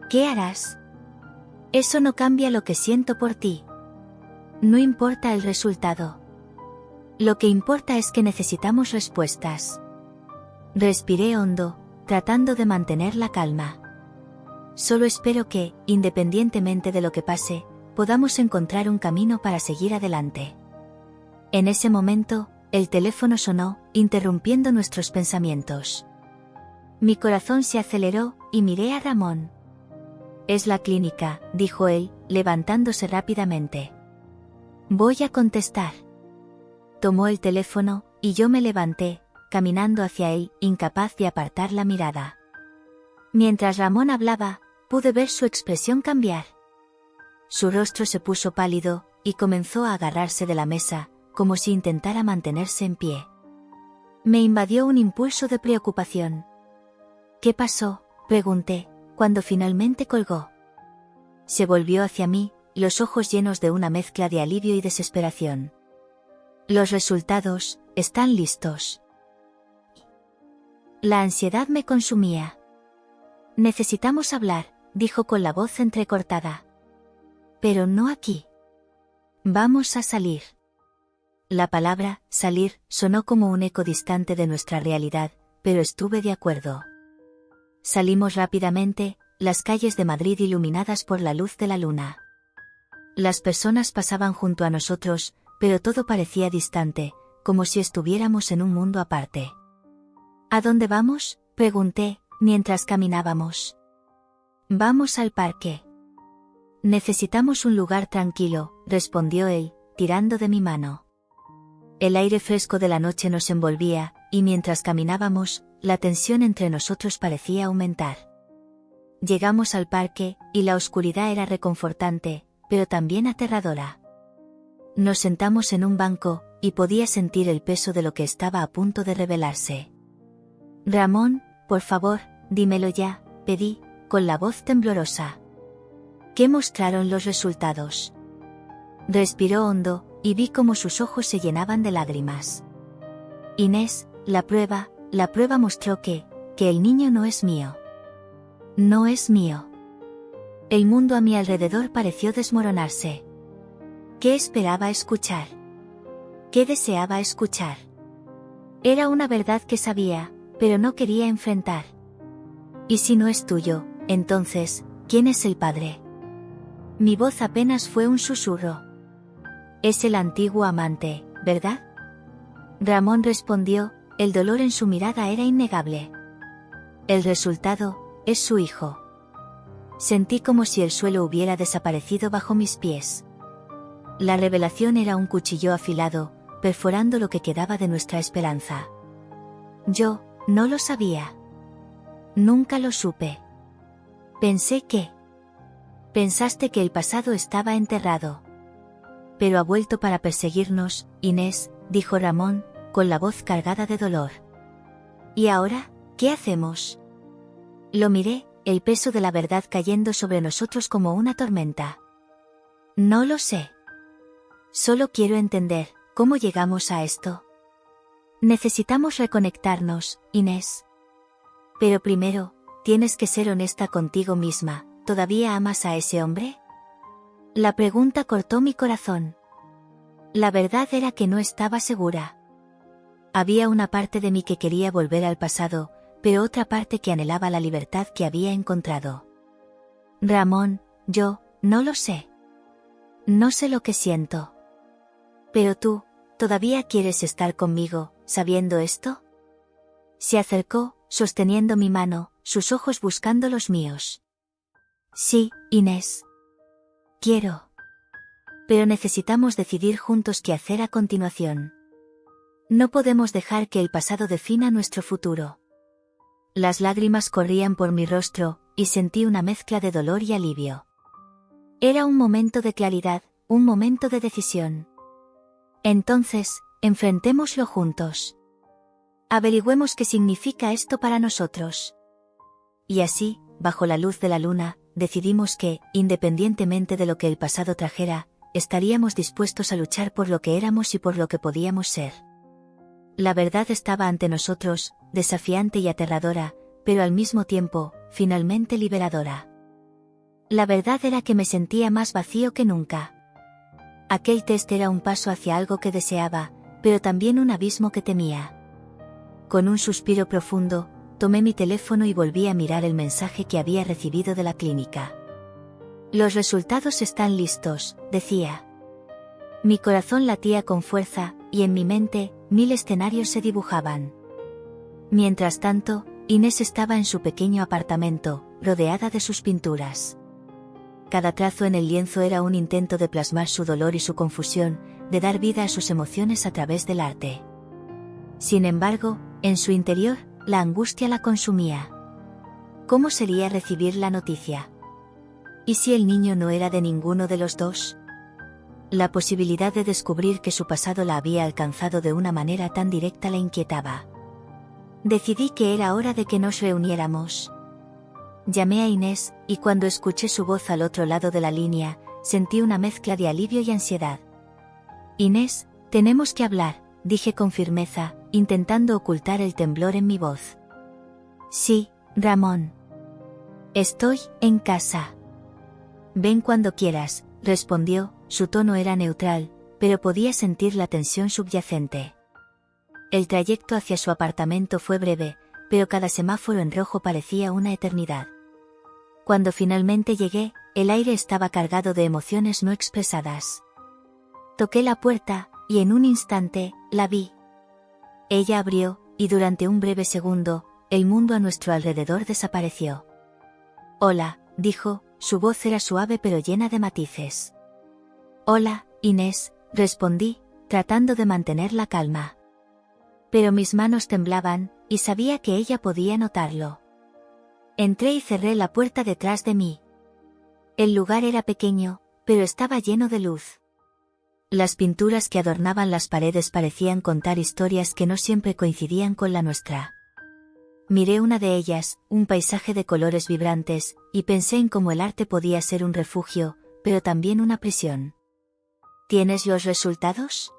¿Qué harás? Eso no cambia lo que siento por ti. No importa el resultado. Lo que importa es que necesitamos respuestas. Respiré hondo, tratando de mantener la calma. Solo espero que, independientemente de lo que pase, podamos encontrar un camino para seguir adelante. En ese momento, el teléfono sonó, interrumpiendo nuestros pensamientos. Mi corazón se aceleró, y miré a Ramón. Es la clínica, dijo él, levantándose rápidamente. Voy a contestar. Tomó el teléfono, y yo me levanté, caminando hacia él, incapaz de apartar la mirada. Mientras Ramón hablaba, pude ver su expresión cambiar. Su rostro se puso pálido, y comenzó a agarrarse de la mesa, como si intentara mantenerse en pie. Me invadió un impulso de preocupación. ¿Qué pasó?, pregunté, cuando finalmente colgó. Se volvió hacia mí, los ojos llenos de una mezcla de alivio y desesperación. Los resultados están listos. La ansiedad me consumía. Necesitamos hablar, dijo con la voz entrecortada. Pero no aquí. Vamos a salir. La palabra, salir, sonó como un eco distante de nuestra realidad, pero estuve de acuerdo. Salimos rápidamente, las calles de Madrid iluminadas por la luz de la luna. Las personas pasaban junto a nosotros, pero todo parecía distante, como si estuviéramos en un mundo aparte. ¿A dónde vamos?, pregunté, mientras caminábamos. Vamos al parque. Necesitamos un lugar tranquilo, respondió él, tirando de mi mano. El aire fresco de la noche nos envolvía, y mientras caminábamos, la tensión entre nosotros parecía aumentar. Llegamos al parque, y la oscuridad era reconfortante, pero también aterradora. Nos sentamos en un banco, y podía sentir el peso de lo que estaba a punto de revelarse. Ramón, por favor, dímelo ya, pedí, con la voz temblorosa. ¿Qué mostraron los resultados? Respiró hondo, y vi cómo sus ojos se llenaban de lágrimas. Inés, la prueba mostró que el niño no es mío. No es mío. El mundo a mi alrededor pareció desmoronarse. ¿Qué esperaba escuchar? ¿Qué deseaba escuchar? Era una verdad que sabía, pero no quería enfrentar. ¿Y si no es tuyo, entonces, quién es el padre? Mi voz apenas fue un susurro. Es el antiguo amante, ¿verdad? Ramón respondió, el dolor en su mirada era innegable. El resultado, es su hijo. Sentí como si el suelo hubiera desaparecido bajo mis pies. La revelación era un cuchillo afilado, perforando lo que quedaba de nuestra esperanza. Yo, no lo sabía. Nunca lo supe. Pensaste que el pasado estaba enterrado. Pero ha vuelto para perseguirnos, Inés, dijo Ramón, con la voz cargada de dolor. ¿Y ahora, qué hacemos? Lo miré, el peso de la verdad cayendo sobre nosotros como una tormenta. No lo sé. Solo quiero entender, ¿cómo llegamos a esto? Necesitamos reconectarnos, Inés. Pero primero, tienes que ser honesta contigo misma, ¿todavía amas a ese hombre? La pregunta cortó mi corazón. La verdad era que no estaba segura. Había una parte de mí que quería volver al pasado, pero otra parte que anhelaba la libertad que había encontrado. Ramón, yo, no lo sé. No sé lo que siento. Pero tú, ¿todavía quieres estar conmigo, sabiendo esto? Se acercó, sosteniendo mi mano, sus ojos buscando los míos. Sí, Inés. Quiero. Pero necesitamos decidir juntos qué hacer a continuación. No podemos dejar que el pasado defina nuestro futuro. Las lágrimas corrían por mi rostro, y sentí una mezcla de dolor y alivio. Era un momento de claridad, un momento de decisión. Entonces, enfrentémoslo juntos. Averigüemos qué significa esto para nosotros. Y así, bajo la luz de la luna, decidimos que, independientemente de lo que el pasado trajera, estaríamos dispuestos a luchar por lo que éramos y por lo que podíamos ser. La verdad estaba ante nosotros, desafiante y aterradora, pero al mismo tiempo, finalmente liberadora. La verdad era que me sentía más vacío que nunca. Aquel test era un paso hacia algo que deseaba, pero también un abismo que temía. Con un suspiro profundo, tomé mi teléfono y volví a mirar el mensaje que había recibido de la clínica. Los resultados están listos, decía. Mi corazón latía con fuerza, y en mi mente, 1000 escenarios se dibujaban. Mientras tanto, Inés estaba en su pequeño apartamento, rodeada de sus pinturas. Cada trazo en el lienzo era un intento de plasmar su dolor y su confusión, de dar vida a sus emociones a través del arte. Sin embargo, en su interior, la angustia la consumía. ¿Cómo sería recibir la noticia? ¿Y si el niño no era de ninguno de los dos? La posibilidad de descubrir que su pasado la había alcanzado de una manera tan directa la inquietaba. Decidí que era hora de que nos reuniéramos. Llamé a Inés, y cuando escuché su voz al otro lado de la línea, sentí una mezcla de alivio y ansiedad. Inés, tenemos que hablar, dije con firmeza, intentando ocultar el temblor en mi voz. Sí, Ramón. Estoy en casa. Ven cuando quieras, respondió, su tono era neutral, pero podía sentir la tensión subyacente. El trayecto hacia su apartamento fue breve, pero cada semáforo en rojo parecía una eternidad. Cuando finalmente llegué, el aire estaba cargado de emociones no expresadas. Toqué la puerta, y en un instante, la vi. Ella abrió, y durante un breve segundo, el mundo a nuestro alrededor desapareció. Hola, dijo, su voz era suave pero llena de matices. Hola, Inés, respondí, tratando de mantener la calma. Pero mis manos temblaban, y sabía que ella podía notarlo. Entré y cerré la puerta detrás de mí. El lugar era pequeño, pero estaba lleno de luz. Las pinturas que adornaban las paredes parecían contar historias que no siempre coincidían con la nuestra. Miré una de ellas, un paisaje de colores vibrantes, y pensé en cómo el arte podía ser un refugio, pero también una prisión. ¿Tienes los resultados?,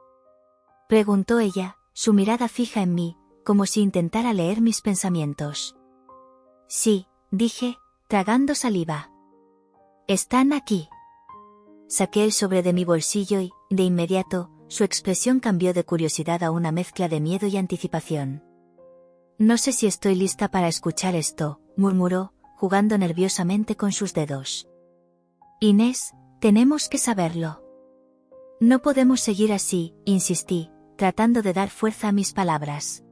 preguntó ella, su mirada fija en mí, como si intentara leer mis pensamientos. Sí, dije, tragando saliva. Están aquí. Saqué el sobre de mi bolsillo y, de inmediato, su expresión cambió de curiosidad a una mezcla de miedo y anticipación. No sé si estoy lista para escuchar esto, murmuró, jugando nerviosamente con sus dedos. Inés, tenemos que saberlo. No podemos seguir así, insistí, tratando de dar fuerza a mis palabras.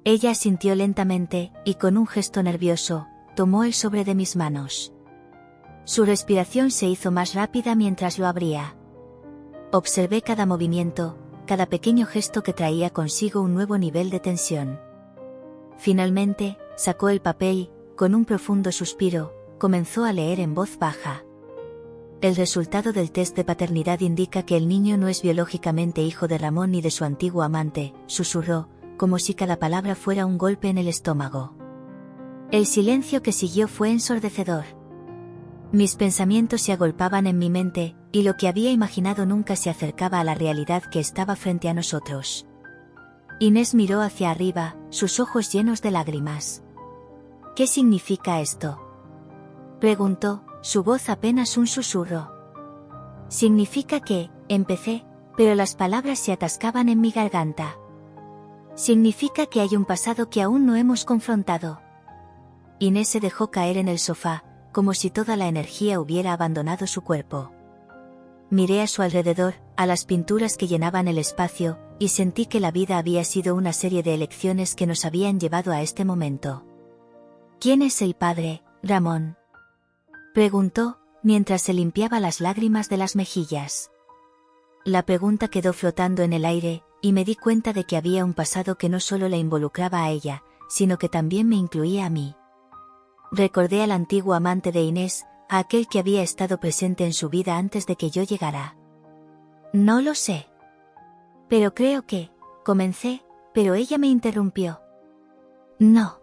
Ella asintió lentamente, y con un gesto nervioso, tomó el sobre de mis manos. Su respiración se hizo más rápida mientras lo abría. Observé cada movimiento, cada pequeño gesto que traía consigo un nuevo nivel de tensión. Finalmente, sacó el papel y, con un profundo suspiro, comenzó a leer en voz baja. El resultado del test de paternidad indica que el niño no es biológicamente hijo de Ramón ni de su antiguo amante, susurró, como si cada palabra fuera un golpe en el estómago. El silencio que siguió fue ensordecedor. Mis pensamientos se agolpaban en mi mente, y lo que había imaginado nunca se acercaba a la realidad que estaba frente a nosotros. Inés miró hacia arriba, sus ojos llenos de lágrimas. ¿Qué significa esto?, preguntó, su voz apenas un susurro. Significa que, empecé, pero las palabras se atascaban en mi garganta. Significa que hay un pasado que aún no hemos confrontado. Inés se dejó caer en el sofá, como si toda la energía hubiera abandonado su cuerpo. Miré a su alrededor, a las pinturas que llenaban el espacio, y sentí que la vida había sido una serie de elecciones que nos habían llevado a este momento. ¿Quién es el padre, Ramón?, preguntó, mientras se limpiaba las lágrimas de las mejillas. La pregunta quedó flotando en el aire, y me di cuenta de que había un pasado que no solo la involucraba a ella, sino que también me incluía a mí. Recordé al antiguo amante de Inés, a aquel que había estado presente en su vida antes de que yo llegara. No lo sé. Pero creo que, comencé, pero ella me interrumpió. No,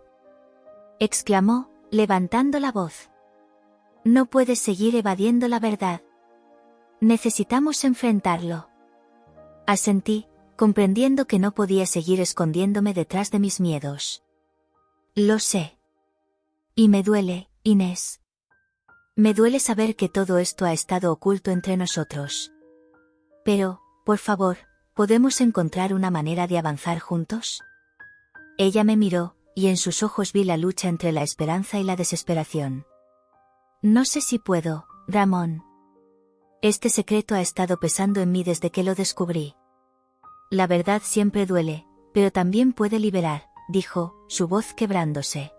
exclamó, levantando la voz. No puedes seguir evadiendo la verdad. Necesitamos enfrentarlo. Asentí, comprendiendo que no podía seguir escondiéndome detrás de mis miedos. Lo sé. Y me duele, Inés. Me duele saber que todo esto ha estado oculto entre nosotros. Pero, por favor, ¿podemos encontrar una manera de avanzar juntos? Ella me miró, y en sus ojos vi la lucha entre la esperanza y la desesperación. No sé si puedo, Ramón. Este secreto ha estado pesando en mí desde que lo descubrí. La verdad siempre duele, pero también puede liberar, dijo, su voz quebrándose.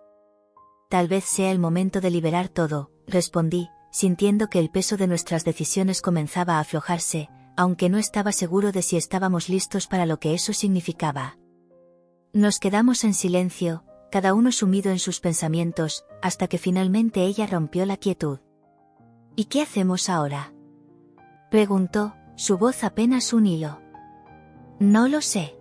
Tal vez sea el momento de liberar todo, respondí, sintiendo que el peso de nuestras decisiones comenzaba a aflojarse, aunque no estaba seguro de si estábamos listos para lo que eso significaba. Nos quedamos en silencio, cada uno sumido en sus pensamientos, hasta que finalmente ella rompió la quietud. ¿Y qué hacemos ahora?, preguntó, su voz apenas un hilo. No lo sé.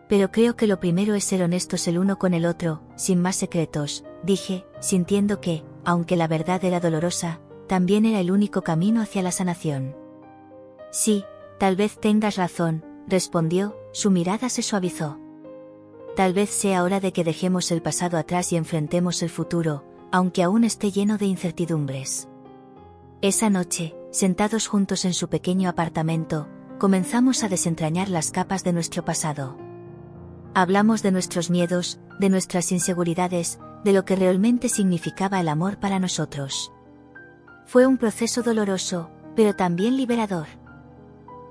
Pero creo que lo primero es ser honestos el uno con el otro, sin más secretos, dije, sintiendo que, aunque la verdad era dolorosa, también era el único camino hacia la sanación. Sí, tal vez tengas razón, respondió, su mirada se suavizó. Tal vez sea hora de que dejemos el pasado atrás y enfrentemos el futuro, aunque aún esté lleno de incertidumbres. Esa noche, sentados juntos en su pequeño apartamento, comenzamos a desentrañar las capas de nuestro pasado. Hablamos de nuestros miedos, de nuestras inseguridades, de lo que realmente significaba el amor para nosotros. Fue un proceso doloroso, pero también liberador.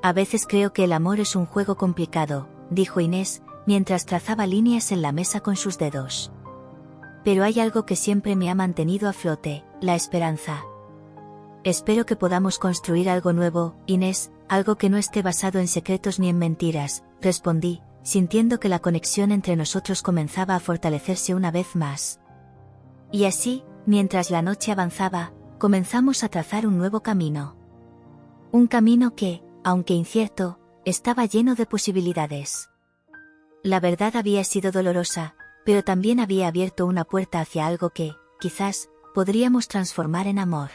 A veces creo que el amor es un juego complicado, dijo Inés, mientras trazaba líneas en la mesa con sus dedos. Pero hay algo que siempre me ha mantenido a flote, la esperanza. Espero que podamos construir algo nuevo, Inés, algo que no esté basado en secretos ni en mentiras, respondí, sintiendo que la conexión entre nosotros comenzaba a fortalecerse una vez más. Y así, mientras la noche avanzaba, comenzamos a trazar un nuevo camino. Un camino que, aunque incierto, estaba lleno de posibilidades. La verdad había sido dolorosa, pero también había abierto una puerta hacia algo que, quizás, podríamos transformar en amor.